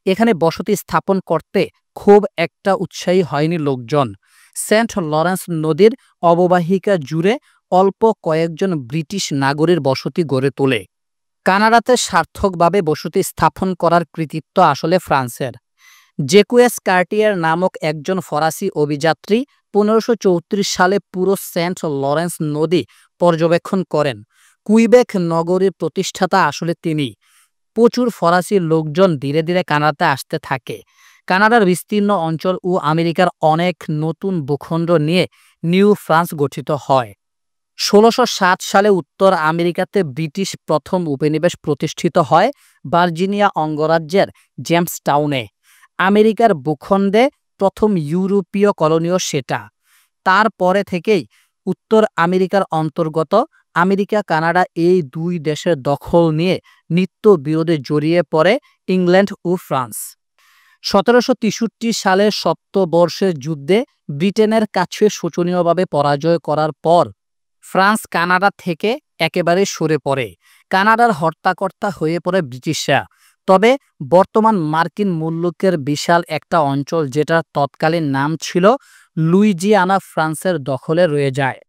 এখানে বসতি স্থাপন করতে খুব একটা উৎসাহী হয়নি লোকজন। সেন্ট লরেন্স নদীর অববাহিকা জুড়ে অল্প কয়েকজন ব্রিটিশ নাগরিক বসতি গড়ে তোলে। কানাডাতে সার্থকভাবে বসতি স্থাপন করার কৃতিত্ব আসলে ফ্রান্সের। জেকুয়েস কার্টিয়ার নামক একজন ফরাসি অভিযাত্রী 1534 সালে পুরো সেন্ট লরেন্স নদী পর্যবেক্ষণ করেন। কুইবেক নগরীর প্রতিষ্ঠাতা আসলে তিনি। প্রচুর ফরাসি লোকজন ধীরে ধীরে কানাডাতে আসতে থাকে। কানাডার বিস্তীর্ণ অঞ্চল ও আমেরিকার অনেক নতুন ভূখণ্ড নিয়ে নিউ ফ্রান্স গঠিত হয়। 1607 সালে উত্তর আমেরিকাতে ব্রিটিশ প্রথম উপনিবেশ প্রতিষ্ঠিত হয় ভার্জিনিয়া অঙ্গরাজ্যের জেমস টাউনে। আমেরিকার ভূখণ্ডে প্রথম ইউরোপীয় কলোনিও সেটা। তারপরে থেকেই উত্তর আমেরিকার অন্তর্গত আমেরিকা কানাডা এই দুই দেশের দখল নিয়ে নিত্য বিরোধে জড়িয়ে পড়ে ইংল্যান্ড ও ফ্রান্স। 1763 সালে সপ্তবর্ষের যুদ্ধে ব্রিটেনের কাছে শোচনীয়ভাবে পরাজয় করার পর ফ্রান্স কানাডা থেকে একেবারে সরে পড়ে। কানাডার হর্তাকর্তা হয়ে পড়ে ব্রিটিশরা। তবে বর্তমান মার্কিন মুলুকের বিশাল একটা অঞ্চল, যেটার তৎকালীন নাম ছিল লুইজিয়ানা, ফ্রান্সের দখলে রয়ে যায়।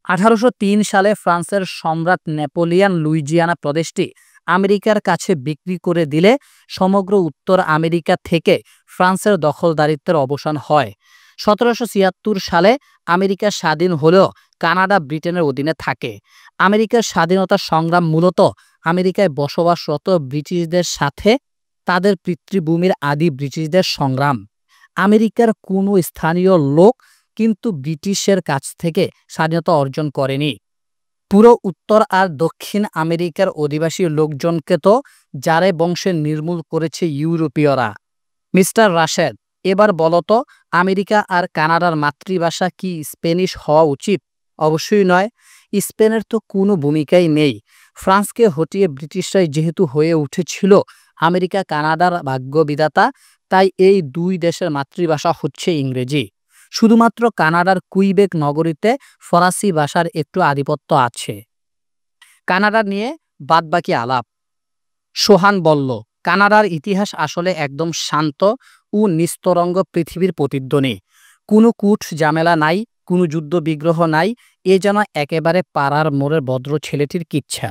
1803 সালে ফ্রান্সের সম্রাট নেপোলিয়ন লুইজিয়ানা প্রদেশটি আমেরিকার কাছে বিক্রি করে দিলে সমগ্র উত্তর আমেরিকা থেকে ফ্রান্সের দখলদারিত্বের অবসান হয়। 1776 সালে আমেরিকা স্বাধীন হলেও কানাডা ব্রিটেনের অধীনে থাকে। আমেরিকার স্বাধীনতা সংগ্রাম মূলত আমেরিকায় বসবাসরত ব্রিটিশদের সাথে তাদের পিতৃভূমির আদি ব্রিটিশদের সংগ্রাম। আমেরিকার কোনো স্থানীয় লোক কিন্তু ব্রিটিশের কাছ থেকে স্বাধীনতা অর্জন করেনি। পুরো উত্তর আর দক্ষিণ আমেরিকার অধিবাসী লোকজনকে তো জারে বংশে নির্মূল করেছে ইউরোপীয়রা। মিস্টার রাশেদ, এবার বলতো, আমেরিকা আর কানাডার মাতৃভাষা কি স্প্যানিশ হওয়া উচিত? অবশ্যই নয়। স্পেনের তো কোনো ভূমিকাই নেই। ফ্রান্সকে হটিয়ে ব্রিটিশরাই যেহেতু হয়ে উঠেছিল আমেরিকা কানাডার ভাগ্যবিধাতা, তাই এই দুই দেশের মাতৃভাষা হচ্ছে ইংরেজি। শুধুমাত্র কানাডার কুইবেক নগরীতে ফরাসি ভাষার একটু আধিপত্য আছে। কানাডা নিয়ে বাদবাকি আলাপ। সোহান বলল, কানাডার ইতিহাস আসলে একদম শান্ত ও নিস্তরঙ্গ পৃথিবীর প্রতিধ্বনি। কোনো কূট ঝামেলা নাই, কোনো যুদ্ধ বিগ্রহ নাই। এ যেন একেবারে পাড়ার মোড়ের ভদ্র ছেলেটির কিচ্ছা।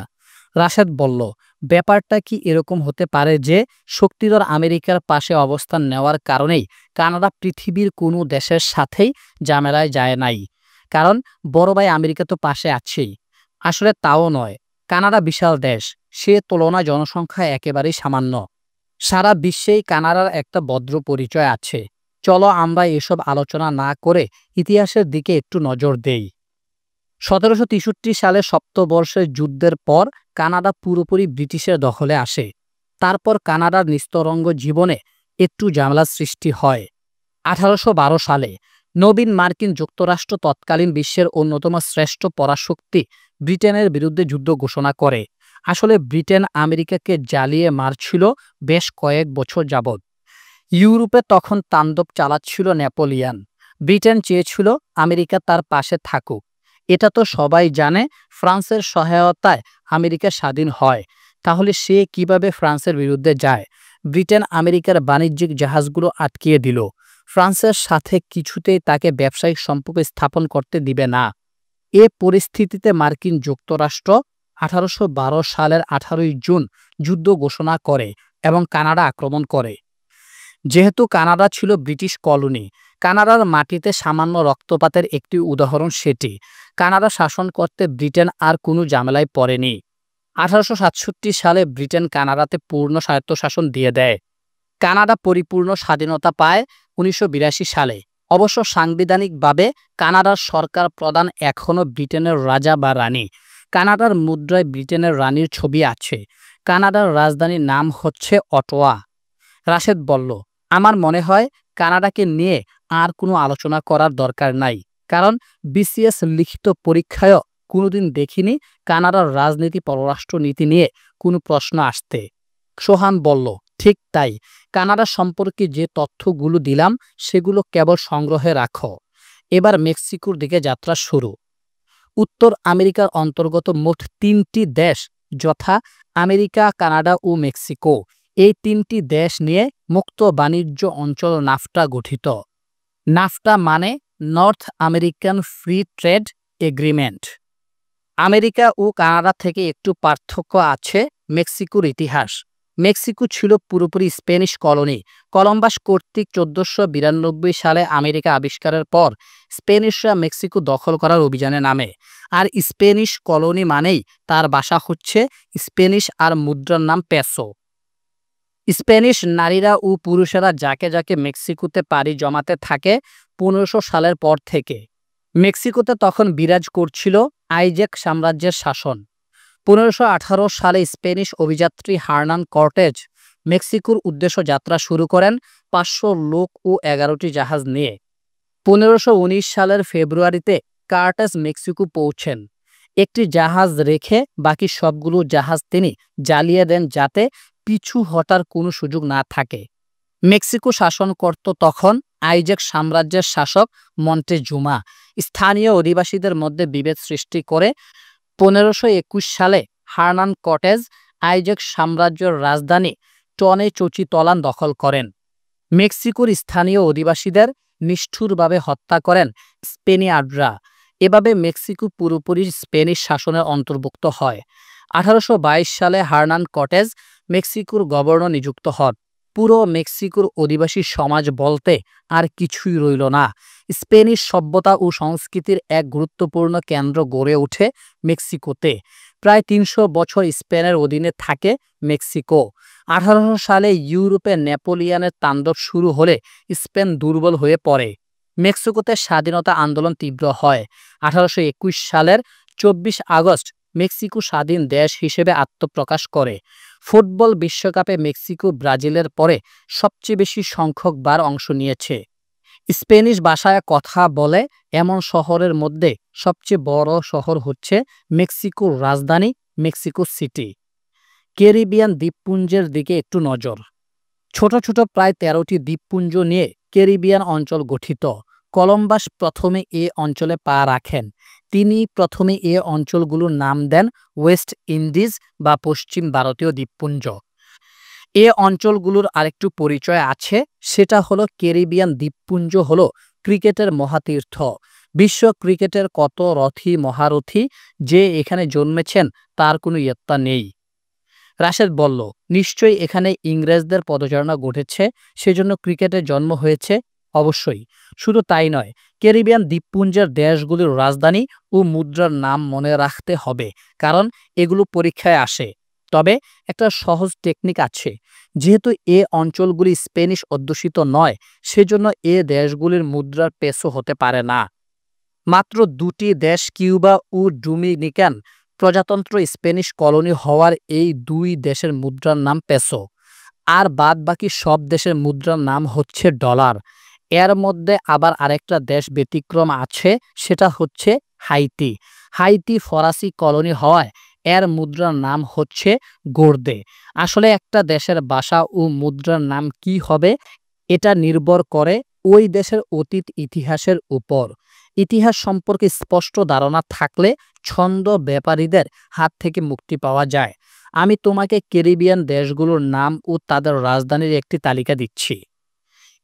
রাশেদ বলল, ব্যাপারটা কি এরকম হতে পারে যে শক্তিধর আমেরিকার পাশে অবস্থান নেওয়ার কারণেই কানাডা পৃথিবীর কোনো দেশের সাথেই ঝামেলায় যায় নাই? কারণ বড় ভাই আমেরিকা তো পাশে আছেই। আসলে তাও নয়। কানাডা বিশাল দেশ, সে তুলনায় জনসংখ্যা একেবারেই সামান্য। সারা বিশ্বেই কানাডার একটা ভদ্র পরিচয় আছে। চলো আমরা এসব আলোচনা না করে ইতিহাসের দিকে একটু নজর দেই। 1763 সালে সপ্তবর্ষের যুদ্ধের পর কানাডা পুরোপুরি ব্রিটিশের দখলে আসে। তারপর কানাডার নিস্তরঙ্গ জীবনে একটু ঝামেলার সৃষ্টি হয়। 1812 সালে নবীন মার্কিন যুক্তরাষ্ট্র তৎকালীন বিশ্বের অন্যতম শ্রেষ্ঠ পরাশক্তি ব্রিটেনের বিরুদ্ধে যুদ্ধ ঘোষণা করে। আসলে ব্রিটেন আমেরিকাকে জ্বালিয়ে মারছিল বেশ কয়েক বছর যাবৎ। ইউরোপে তখন তাণ্ডব চালাচ্ছিল নেপোলিয়ন। ব্রিটেন চেয়েছিল আমেরিকা তার পাশে থাকুক। এটা তো সবাই জানে। ফ্রান্সের সহায়তায় আমেরিকা স্বাধীন হয়। তাহলে সে কিভাবে ফ্রান্সের বিরুদ্ধে যায়? ব্রিটেন আমেরিকার বাণিজ্যিক জাহাজগুলো আটকিয়ে দিল। ফ্রান্সের সাথে কিছুতেই তাকে ব্যবসায়িক সম্পর্ক স্থাপন করতে দিবে না। এ পরিস্থিতিতে মার্কিন যুক্তরাষ্ট্র 1812 সালের 18 জুন যুদ্ধ ঘোষণা করে এবং কানাডা আক্রমণ করে। যেহেতু কানাডা ছিল ব্রিটিশ কলোনি, কানাডার মাটিতে সামান্য রক্তপাতের একটি উদাহরণ সেটি। কানাডা শাসন করতে ব্রিটেন আর কোনো ঝামেলায় পড়েনি। 1867 সালে ব্রিটেন কানাডাতে পূর্ণ স্বায়ত্তশাসন দিয়ে দেয়। কানাডা পরিপূর্ণ স্বাধীনতা পায় 1982 সালে। অবশ্য সাংবিধানিকভাবে কানাডার সরকার প্রধান এখনও ব্রিটেনের রাজা বা রানী। কানাডার মুদ্রায় ব্রিটেনের রানীর ছবি আছে। কানাডার রাজধানীর নাম হচ্ছে অটোয়া। রাশেদ বলল, আমার মনে হয় কানাডাকে নিয়ে আর কোনো আলোচনা করার দরকার নাই। কারণ বিসিএস লিখিত পরীক্ষায়ও কোনোদিন দেখিনি কানাডার রাজনীতি পররাষ্ট্রনীতি নিয়ে কোনো প্রশ্ন আসতে? সোহান বলল, ঠিক তাই। কানাডা সম্পর্কে যে তথ্যগুলো দিলাম সেগুলো কেবল সংগ্রহে রাখো। এবার মেক্সিকোর দিকে যাত্রা শুরু। উত্তর আমেরিকার অন্তর্গত মোট ৩টি দেশ যথা আমেরিকা, কানাডা ও মেক্সিকো, এই ৩টি দেশ নিয়ে মুক্ত বাণিজ্য অঞ্চল নাফটা গঠিত। নাফটা মানে North American free trade agreement. America ও কানাডা থেকে একটু পার্থক্য আছে মেক্সিকোর ইতিহাস। মেক্সিকো ছিল পুরোপুরি স্প্যানিশ কলোনি। কলম্বাস কর্তৃক ১৪৯২ সালে আমেরিকা আবিষ্কারের পর স্প্যানিশরা মেক্সিকো দখল করার অভিযানে নামে। আর স্প্যানিশ কলোনি মানেই তার ভাষা হচ্ছে স্প্যানিশ আর মুদ্রার নাম পেসো। স্প্যানিশ নারীরা ও পুরুষেরা যাকে যাকে মেক্সিকোতে পাড়ি জমাতে থাকে ১৫০০ সালের পর থেকে। মেক্সিকোতে তখন বিরাজ করছিল আইজ্যাক সাম্রাজ্যের শাসন। ১৫১৮ সালে স্প্যানিশ অভিযাত্রী হার্নান কর্টেজ মেক্সিকোর উদ্দেশ্যে যাত্রা শুরু করেন ৫০০ লোক ও ১১টি জাহাজ নিয়ে। ১৫১৯ সালের ফেব্রুয়ারিতে কর্টেজ মেক্সিকো পৌঁছেন। একটি জাহাজ রেখে বাকি সবগুলো জাহাজ তিনি জ্বালিয়ে দেন যাতে পিছু হটার কোনো সুযোগ না থাকে। মেক্সিকো শাসন করত তখন আইজ্যাক সাম্রাজ্যের শাসক মন্টেজুমা। স্থানীয় অধিবাসীদের মধ্যে বিভেদ সৃষ্টি করে ১৫২১ সালে হার্নান কর্টেজ আইজ্যাক সাম্রাজ্যের রাজধানী টেনোচটিটলান দখল করেন। মেক্সিকোর স্থানীয় অধিবাসীদের নিষ্ঠুরভাবে হত্যা করেন স্পেনিয়ার্ডরা। এভাবে মেক্সিকো পুরোপুরি স্প্যানিশ শাসনের অন্তর্ভুক্ত হয়। ১৮২২ সালে হার্নান কর্টেজ মেক্সিকোর গভর্নর নিযুক্ত হন। পুরো মেক্সিকোর অধিবাসী সমাজ বলতে আর কিছুই রইল না। স্প্যানিশ সভ্যতা ও সংস্কৃতির এক গুরুত্বপূর্ণ কেন্দ্র গড়ে ওঠে মেক্সিকোতে। প্রায় ৩০০ বছর স্পেনের অধীনে থাকে মেক্সিকো। ১৮০০ সালে ইউরোপে নেপোলিয়নের তাণ্ডব শুরু হলে স্পেন দুর্বল হয়ে পড়ে। মেক্সিকোতে স্বাধীনতা আন্দোলন তীব্র হয়। ১৮২১ সালের ২৪ আগস্ট মেক্সিকো স্বাধীন দেশ হিসেবে আত্মপ্রকাশ করে। ফুটবল বিশ্বকাপে মেক্সিকো ব্রাজিলের পরে সবচেয়ে বেশি সংখ্যক বার অংশ নিয়েছে। স্প্যানিশ ভাষায় কথা বলে এমন শহরের মধ্যে সবচেয়ে বড় শহর হচ্ছে মেক্সিকোর রাজধানী মেক্সিকো সিটি। ক্যারিবিয়ান দ্বীপপুঞ্জের দিকে একটু নজর। ছোট ছোট প্রায় ১৩টি দ্বীপপুঞ্জ নিয়ে ক্যারিবিয়ান অঞ্চল গঠিত। কলম্বাস প্রথমে এ অঞ্চলে পা রাখেন। তিনি প্রথমে এ অঞ্চলগুলোর নাম দেন ওয়েস্ট ইন্ডিজ বা পশ্চিম ভারতীয় দ্বীপপুঞ্জ। এ অঞ্চলগুলোর আরেকটু পরিচয় আছে, সেটা হলো ক্যারিবিয়ান দ্বীপপুঞ্জ হলো ক্রিকেটের মহাতীর্থ। বিশ্ব ক্রিকেটের কত রথী মহারথী যে এখানে জন্মেছেন তার কোনো ইয়ত্তা নেই। রাশেদ বলল, নিশ্চয়ই এখানে ইংরেজদের পদচারণা ঘটেছে, সেজন্য ক্রিকেটের জন্ম হয়েছে। অবশ্যই। শুধু তাই নয়, ক্যারিবিয়ান দ্বীপপুঞ্জের দেশগুলির রাজধানী ও মুদ্রার নাম মনে রাখতে হবে, কারণ এগুলো পরীক্ষায় আসে। তবে একটা সহজ টেকনিক আছে। যেহেতু এ অঞ্চলগুলি স্প্যানিশ অধ্যুষিত নয়, সেজন্য এ দেশগুলির মুদ্রার পেসো হতে পারে না। মাত্র ২টি দেশ কিউবা ও ডোমিনিকান প্রজাতন্ত্র স্প্যানিশ কলোনি হওয়ার এই ২ দেশের মুদ্রার নাম পেসো। আর বাদ বাকি সব দেশের মুদ্রার নাম হচ্ছে ডলার। এর মধ্যে আবার আরেকটা দেশ ব্যতিক্রম আছে, সেটা হচ্ছে হাইতি। হাইতি ফরাসি কলোনি হওয়ায় এর মুদ্রার নাম হচ্ছে গোর্দে। আসলে একটা দেশের ভাষা ও মুদ্রার নাম কি হবে এটা নির্ভর করে ওই দেশের অতীত ইতিহাসের উপর। ইতিহাস সম্পর্কে স্পষ্ট ধারণা থাকলে ছন্দ ব্যাপারীদের হাত থেকে মুক্তি পাওয়া যায়। আমি তোমাকে ক্যারিবিয়ান দেশগুলোর নাম ও তাদের রাজধানীর একটি তালিকা দিচ্ছি।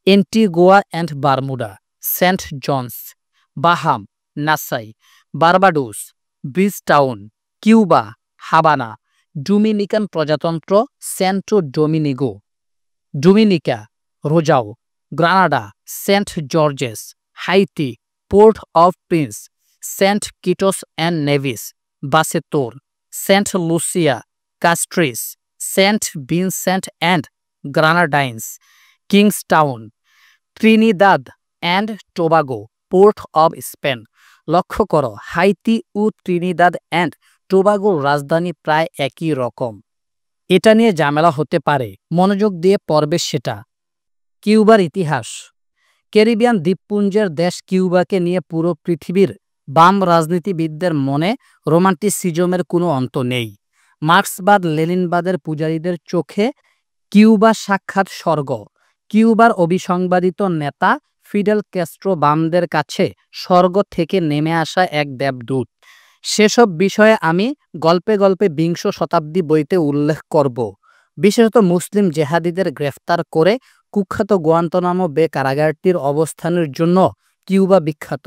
Antigua and Bermuda, Saint John's, Bahamas, Nassau, Barbados, Bridgetown, Cuba, Havana, Dominican প্রজাতন্ত্র Santo Domingo, Dominica, Roseau, Grenada, Saint George's, Haiti, Port of Prince, Saint Kitts and Nevis, Basseterre, Saint Lucia, Castries, Saint Vincent and Grenadines, Kingstown, Trinidad and Tobago, Port of Spain. লক্ষ্য করো, Haiti ও Trinidad and টোবাগোর রাজধানী প্রায় একই রকম। এটা নিয়ে ঝামেলা হতে পারে, মনোযোগ দিয়ে পড়বে সেটা। কিউবার ইতিহাস। ক্যারিবিয়ান দ্বীপপুঞ্জের দেশ কিউবাকে নিয়ে পুরো পৃথিবীর বাম রাজনীতিবিদদের মনে রোমান্টিসিজমের কোনো অন্ত নেই। মার্ক্সবাদ লেনিনবাদের পূজারীদের চোখে কিউবা সাক্ষাৎ স্বর্গ। কিউবার অবিসংবাদিত নেতা ফিডেল ক্যাস্ট্রো বামদের কাছে স্বর্গ থেকে নেমে আসা এক দেবদূত। সেসব বিষয়ে আমি গল্পে গল্পে বিংশ শতাব্দী বইতে উল্লেখ করব। বিশেষত মুসলিম জেহাদিদের গ্রেফতার করে কুখ্যাত গুয়ান্তানামো বে কারাগারটির অবস্থানের জন্য কিউবা বিখ্যাত।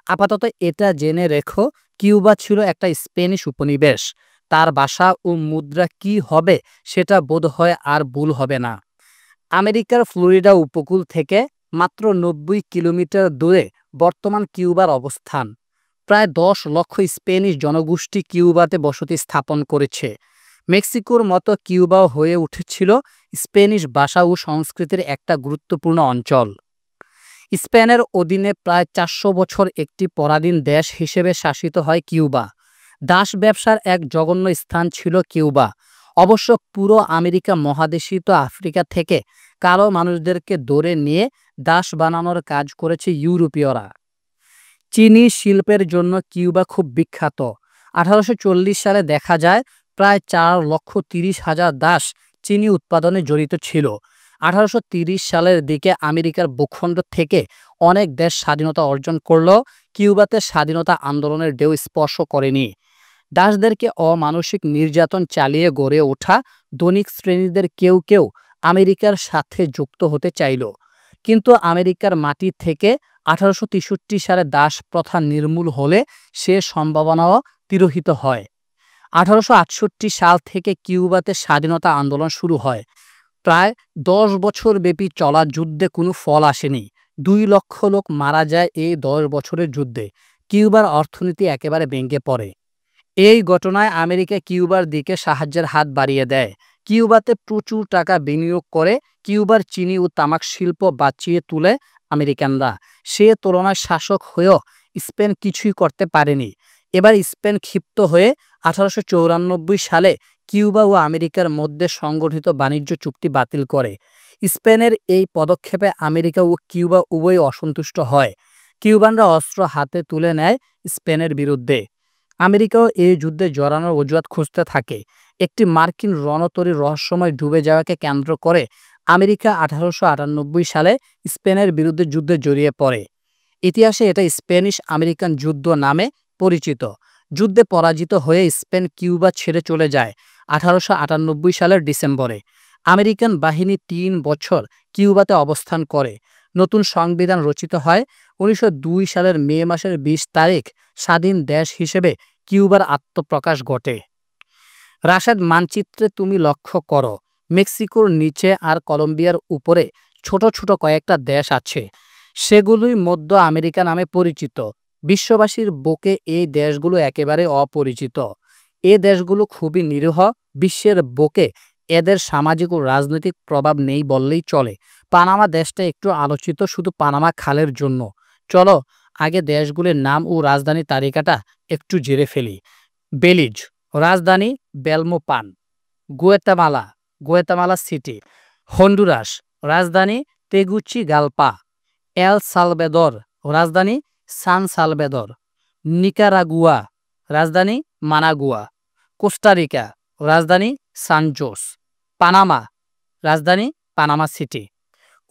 আপাতত এটা জেনে রেখো, কিউবা ছিল একটা স্প্যানিশ উপনিবেশ। তার ভাষা ও মুদ্রা কি হবে সেটা বোধহয় আর ভুল হবে না। আমেরিকার ফ্লোরিডা উপকূল থেকে মাত্র ৯০ কিলোমিটার দূরে বর্তমান কিউবার অবস্থান। প্রায় ১০ লক্ষ স্প্যানিশ জনগোষ্ঠী কিউবাতে বসতি স্থাপন করেছে। মেক্সিকোর মতো কিউবাও হয়ে উঠেছিল স্প্যানিশ ভাষা ও সংস্কৃতির একটা গুরুত্বপূর্ণ অঞ্চল। স্পেনের অধীনে প্রায় ৪০০ বছর একটি পরাধীন দেশ হিসেবে শাসিত হয় কিউবা। দাস ব্যবসার এক জঘন্য স্থান ছিল কিউবা। অবশ্য পুরো আমেরিকা মহাদেশীয় আফ্রিকা থেকে কালো মানুষদেরকে ধরে নিয়ে দাস বানানোর কাজ করেছে ইউরোপীয়রা। চিনি শিল্পের জন্য কিউবা খুব বিখ্যাত। ১৮৪০ সালে দেখা যায় প্রায় ৪,৩০,০০০ দাস চিনি উৎপাদনে জড়িত ছিল। ১৮৩০ সালের দিকে আমেরিকার ভূখণ্ড থেকে অনেক দেশ স্বাধীনতা অর্জন করলেও কিউবাতে স্বাধীনতা আন্দোলনের ঢেউ স্পর্শ করেনি। দাসদেরকে অমানসিক নির্যাতন চালিয়ে গড়ে ওঠা ধনিক শ্রেণীদের কেউ কেউ আমেরিকার সাথে যুক্ত হতে চাইল, কিন্তু আমেরিকার মাটি থেকে ১৮৬৩ সালে দাস প্রথা নির্মূল হলে সে সম্ভাবনাও তিরোহিত হয়। ১৮৬৮ সাল থেকে কিউবাতে স্বাধীনতা আন্দোলন শুরু হয়। প্রায় ১০ বছর ব্যাপী চলা যুদ্ধে কোনো ফল আসেনি। ২ লক্ষ লোক মারা যায় এই ১০ বছরের যুদ্ধে। কিউবার অর্থনীতি একেবারে ভেঙে পড়ে। এই ঘটনায় আমেরিকা কিউবার দিকে সাহায্যের হাত বাড়িয়ে দেয়। কিউবাতে প্রচুর টাকা বিনিয়োগ করে কিউবার চিনি ও তামাক শিল্প বাঁচিয়ে তুলে আমেরিকানরা। সে তুলনায় শাসক হয়েও স্পেন কিছুই করতে পারেনি। এবার স্পেন ক্ষিপ্ত হয়ে ১৮৯৪ সালে কিউবা ও আমেরিকার মধ্যে সংগঠিত বাণিজ্য চুক্তি বাতিল করে। স্পেনের এই পদক্ষেপে আমেরিকা ও কিউবা উভয়ই অসন্তুষ্ট হয়। কিউবানরা অস্ত্র হাতে তুলে নেয় স্পেনের বিরুদ্ধে। আমেরিকাও এই যুদ্ধে জড়ানোর অজুহাত খুঁজতে থাকে। একটি মার্কিন রণতরী রহস্যময় ডুবে যাওয়াকে কেন্দ্র করে আমেরিকা ১৮৯৮ সালে স্পেনের বিরুদ্ধে যুদ্ধে জড়িয়ে পড়ে। ইতিহাসে এটা স্প্যানিশ আমেরিকান যুদ্ধ নামে পরিচিত। যুদ্ধে পরাজিত হয়ে স্পেন কিউবা ছেড়ে চলে যায় ১৮৯৮ সালের ডিসেম্বরে। আমেরিকান বাহিনী ৩ বছর কিউবাতে অবস্থান করে। নতুন সংবিধান রচিত হয়। ১৯০২ সালের মে মাসের ২০ তারিখ স্বাধীন দেশ হিসেবে কিউবার আত্মপ্রকাশ ঘটে। রাশেদ, মানচিত্রে তুমি লক্ষ্য করো, মেক্সিকোর নিচে আর কলম্বিয়ার উপরে ছোট ছোট কয়েকটা দেশ আছে। সেগুলোই মধ্য আমেরিকা নামে পরিচিত। বিশ্ববাসীর বুকে এই দেশগুলো একেবারে অপরিচিত। এই দেশগুলো খুবই নিরীহ। বিশ্বের বুকে এদের সামাজিক ও রাজনৈতিক প্রভাব নেই বললেই চলে। পানামা দেশটা একটু আলোচিত শুধু পানামা খালের জন্য। চলো আগে দেশগুলির নাম ও রাজধানীর তালিকাটা একটু জেরে ফেলি। বেলিজ, রাজধানী Belmopan. Guatemala, Guatemala City. Honduras, রাজধানী তেগুচিগালপা। এল সালভেদর, রাজধানী সান সালভেদর। নিকারাগুয়া, রাজধানী মানাগুয়া। কোস্টারিকা, রাজধানী সান জোস। পানামা, রাজধানী পানামা সিটি।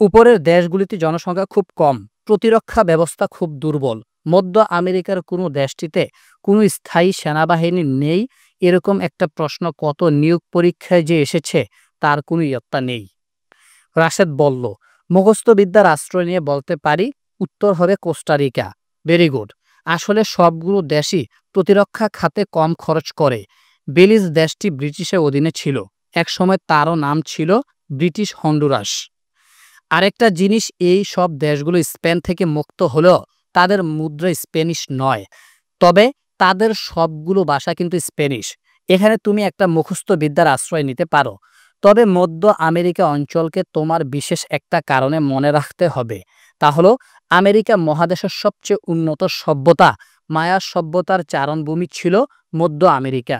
উপরের দেশগুলিতে জনসংখ্যা খুব কম, প্রতিরক্ষা ব্যবস্থা খুব দুর্বল। মধ্য আমেরিকার কোনো দেশটিতে কোনো স্থায়ী সেনাবাহিনী নেই, এরকম একটা প্রশ্ন কত নিয়োগ পরীক্ষায় যে এসেছে তার কোনো ইয়ত্তা নেই। রাশেদ বলল, মুখস্থবিদ্যার আশ্রয় নিয়ে বলতে পারি উত্তর হবে কোস্টারিকা। Very good. আসলে সবগুলো দেশই প্রতিরক্ষা খাতে কম খরচ করে। বেলিজ দেশটি ব্রিটিশের অধীনে ছিল। একসময় তারও নাম ছিল ব্রিটিশ হন্ডুরাস। আরেকটা জিনিস, এই সব দেশগুলো স্পেন থেকে মুক্ত হলেও তাদের মুদ্রা স্প্যানিশ নয়, তবে তাদের সবগুলো ভাষা কিন্তু স্প্যানিশ। এখানে তুমি একটা মুখস্থ বিদ্যার আশ্রয় নিতে পারো। তবে মধ্য আমেরিকা অঞ্চলকে তোমার বিশেষ একটা কারণে মনে রাখতে হবে। তা হলো আমেরিকা মহাদেশের সবচেয়ে উন্নত সভ্যতা মায়া সভ্যতার চারণভূমি ছিল মধ্য আমেরিকা।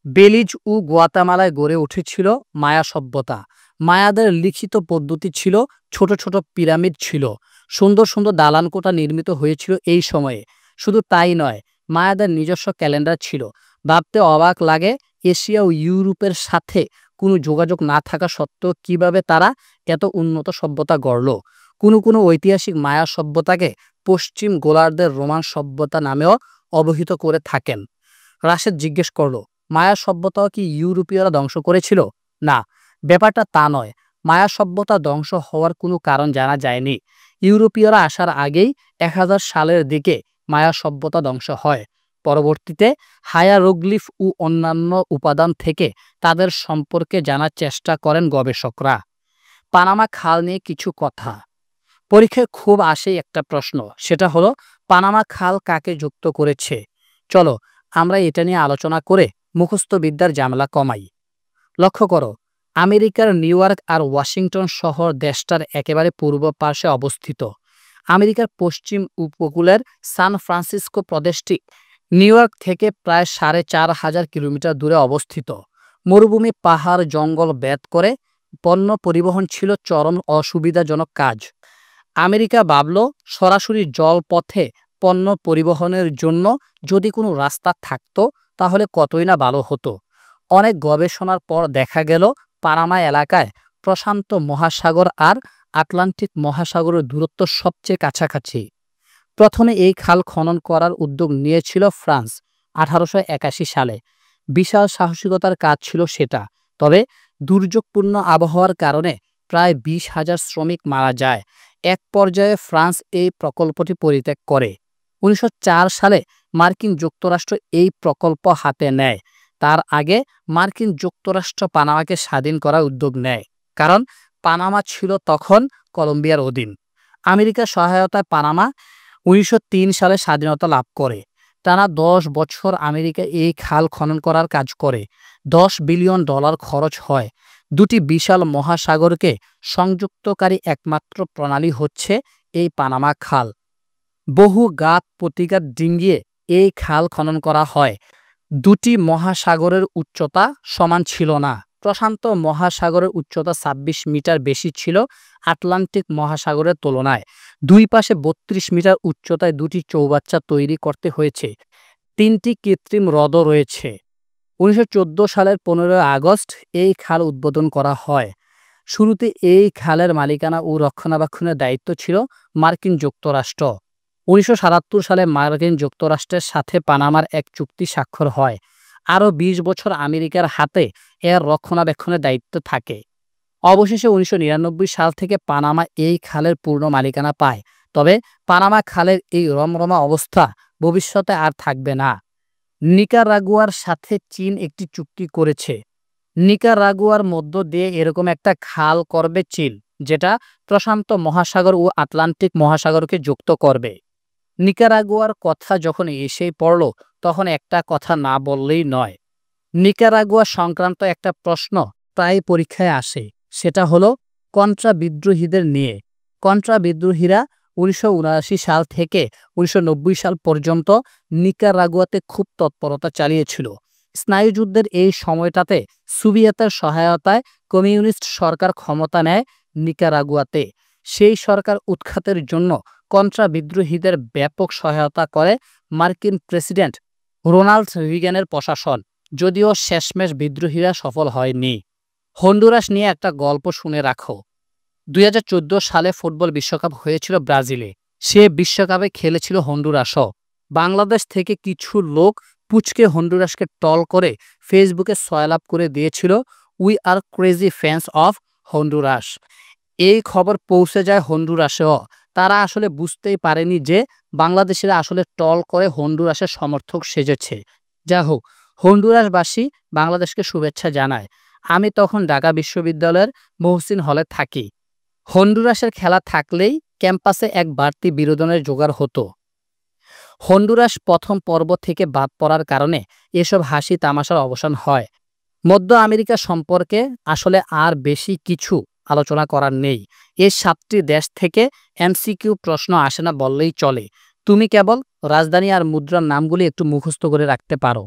বেলিজ ও গুয়াতামালায় গড়ে উঠেছিল মায়া সভ্যতা। মায়াদের লিখিত পদ্ধতি ছিল, ছোট ছোট পিরামিড ছিল, সুন্দর সুন্দর দালানকোঠা নির্মিত হয়েছিল এই সময়ে। শুধু তাই নয়, মায়াদের নিজস্ব ক্যালেন্ডার ছিল। ভাবতে অবাক লাগে, এশিয়া ও ইউরোপের সাথে কোনো যোগাযোগ না থাকা সত্ত্বেও কিভাবে তারা এত উন্নত সভ্যতা গড়ল? কোনো ঐতিহাসিক মায়া সভ্যতাকে পশ্চিম গোলার্ধের রোমান সভ্যতা নামেও অবহিত করে থাকেন। রাশেদ জিজ্ঞেস করল, মায়া সভ্যতাও কি ইউরোপীয়রা ধ্বংস করেছিল? না, ব্যাপারটা তা নয়। মায়া সভ্যতা ধ্বংস হওয়ার কোনো কারণ জানা যায়নি। ইউরোপীয়রা আসার আগেই 1000 সালের দিকে মায়া সভ্যতা ধ্বংস হয়। পরবর্তীতে হায়ারোগ্লিফ ও অন্যান্য উপাদান থেকে তাদের সম্পর্কে জানার চেষ্টা করেন গবেষকরা। পানামা খাল নিয়ে কিছু কথা। পরীক্ষায় খুব আসে একটা প্রশ্ন, সেটা হলো পানামা খাল কাকে যুক্ত করেছে? চলো আমরা এটা নিয়ে আলোচনা করে মুখস্থ বিদ্যার ঝামেলা কমাই। লক্ষ্য করো, আমেরিকার নিউ ইয়র্ক আর ওয়াশিংটন শহর দেশটার একেবারে পূর্ব পার্শ্বে অবস্থিত। আমেরিকার পশ্চিম উপকূলের সান ফ্রান্সিসকো প্রদেশটি নিউ ইয়র্ক থেকে প্রায় 4500 কিলোমিটার দূরে অবস্থিত। মরুভূমি, পাহাড়, জঙ্গল ভেদ করে পণ্য পরিবহন ছিল চরম অসুবিধাজনক কাজ। আমেরিকা ভাবল, সরাসরি জলপথে পণ্য পরিবহনের জন্য যদি কোনো রাস্তা থাকতো তাহলে কতই না ভালো হতো। অনেক গবেষণার পর দেখা গেল পানামা এলাকায় প্রশান্ত মহাসাগর আর আটলান্টিক মহাসাগরের দূরত্ব সবচেয়ে কাছাকাছি। প্রথমে এই খাল খনন করার উদ্যোগ নিয়েছিল ফ্রান্স 1881 সালে। বিশাল সাহসিকতার কাজ ছিল সেটা। তবে দুর্যোগপূর্ণ আবহাওয়ার কারণে প্রায় 20,000 শ্রমিক মারা যায়। এক পর্যায়ে ফ্রান্স এই প্রকল্পটি পরিত্যাগ করে। 1904 সালে মার্কিন যুক্তরাষ্ট্র এই প্রকল্প হাতে নেয়। তার আগে মার্কিন যুক্তরাষ্ট্র পানামাকে স্বাধীন করার উদ্যোগ নেয়, কারণ পানামা ছিল তখন কলম্বিয়ার অধীন। আমেরিকার সহায়তায় পানামা 1903 সালে স্বাধীনতা লাভ করে। টানা 10 বছর আমেরিকা এই খাল খনন করার কাজ করে। $10 বিলিয়ন খরচ হয়। দুটি বিশাল মহাসাগরকে সংযুক্তকারী একমাত্র প্রণালী হচ্ছে এই পানামা খাল। বহু ঘাত প্রতিঘাত ডিঙ্গিয়ে এই খাল খনন করা হয়। দুটি মহাসাগরের উচ্চতা সমান ছিল না। প্রশান্ত মহাসাগরের উচ্চতা 26 মিটার বেশি ছিল আটলান্টিক মহাসাগরের তুলনায়। দুই পাশে 32 মিটার উচ্চতায় দুটি চৌবাচ্চা তৈরি করতে হয়েছে। 3টি কৃত্রিম হ্রদও রয়েছে। 1914 সালের 15 আগস্ট এই খাল উদ্বোধন করা হয়। শুরুতে এই খালের মালিকানা ও রক্ষণাবেক্ষণের দায়িত্ব ছিল মার্কিন যুক্তরাষ্ট্র। 1977 সালে মার্কিন যুক্তরাষ্ট্রের সাথে পানামার এক চুক্তি স্বাক্ষর হয়। আরও 20 বছর আমেরিকার হাতে এর রক্ষণাবেক্ষণের দায়িত্ব থাকে। অবশেষে 1999 সাল থেকে পানামা এই খালের পূর্ণ মালিকানা পায়। তবে পানামা খালের এই রমরমা অবস্থা ভবিষ্যতে আর থাকবে না। নিকারাগুয়ার সাথে চীন একটি চুক্তি করেছে। নিকারাগুয়ার মধ্য দিয়ে এরকম একটা খাল করবে চীন, যেটা প্রশান্ত মহাসাগর ও আটলান্টিক মহাসাগরকে যুক্ত করবে। নিকারাগুয়ার কথা যখন এসেই পড়ল, তখন একটা কথা না বললেই নয়। নিকারাগুয়া সংক্রান্ত একটা প্রশ্ন প্রায় পরীক্ষায় আসে, সেটা হলো কন্ট্রা বিদ্রোহীদের নিয়ে। কন্ট্রা বিদ্রোহীরা 1979 সাল থেকে 1990 সাল পর্যন্ত নিকারাগুয়াতে খুব তৎপরতা চালিয়েছিল। স্নায়ুযুদ্ধের এই সময়টাতে সোভিয়েতের সহায়তায় কমিউনিস্ট সরকার ক্ষমতা নেয় নিকারাগুয়াতে। সেই সরকার উৎখাতের জন্য কন্ট্রা বিদ্রোহীদের ব্যাপক সহায়তা করে মার্কিন প্রেসিডেন্ট রোনাল্ড রিগানের প্রশাসন, যদিও শেষমেশ বিদ্রোহীরা সফল হয়নি। হন্ডুরাস নিয়ে একটা গল্প শুনে রাখো। 2014 সালে ফুটবল বিশ্বকাপ হয়েছিল ব্রাজিলে। সে বিশ্বকাপে খেলেছিল হন্ডুরাসও। বাংলাদেশ থেকে কিছু লোক পুচকে হন্ডুরাসকে টল করে ফেসবুকে সয়লাভ করে দিয়েছিল, we are crazy fans of Honduras. এই খবর পৌঁছে যায় হন্ডুরাসেও। তারা আসলে বুঝতেই পারেনি যে বাংলাদেশিরা আসলে টল করে হন্ডুরাসের সমর্থক সেজেছে। যা হোক, হন্ডুরাসবাসী বাংলাদেশকে শুভেচ্ছা জানায়। আমি তখন ঢাকা বিশ্ববিদ্যালয়ের মহসিন হলে থাকি। হন্ডুরাসের খেলা থাকলেই ক্যাম্পাসে এক বাড়তি বিনোদনের জোগাড় হতো। হন্ডুরাস প্রথম পর্ব থেকে বাদ পড়ার কারণে এসব হাসি তামাশার অবসান হয়। মধ্য আমেরিকা সম্পর্কে আসলে আর বেশি কিছু আলোচনা করার নেই। এই 7টি দেশ থেকে এমসিকিউ প্রশ্ন আসে না বললেই চলে। তুমি কেবল রাজধানী আর মুদ্রার নামগুলি একটু মুখস্থ করে রাখতে পারো।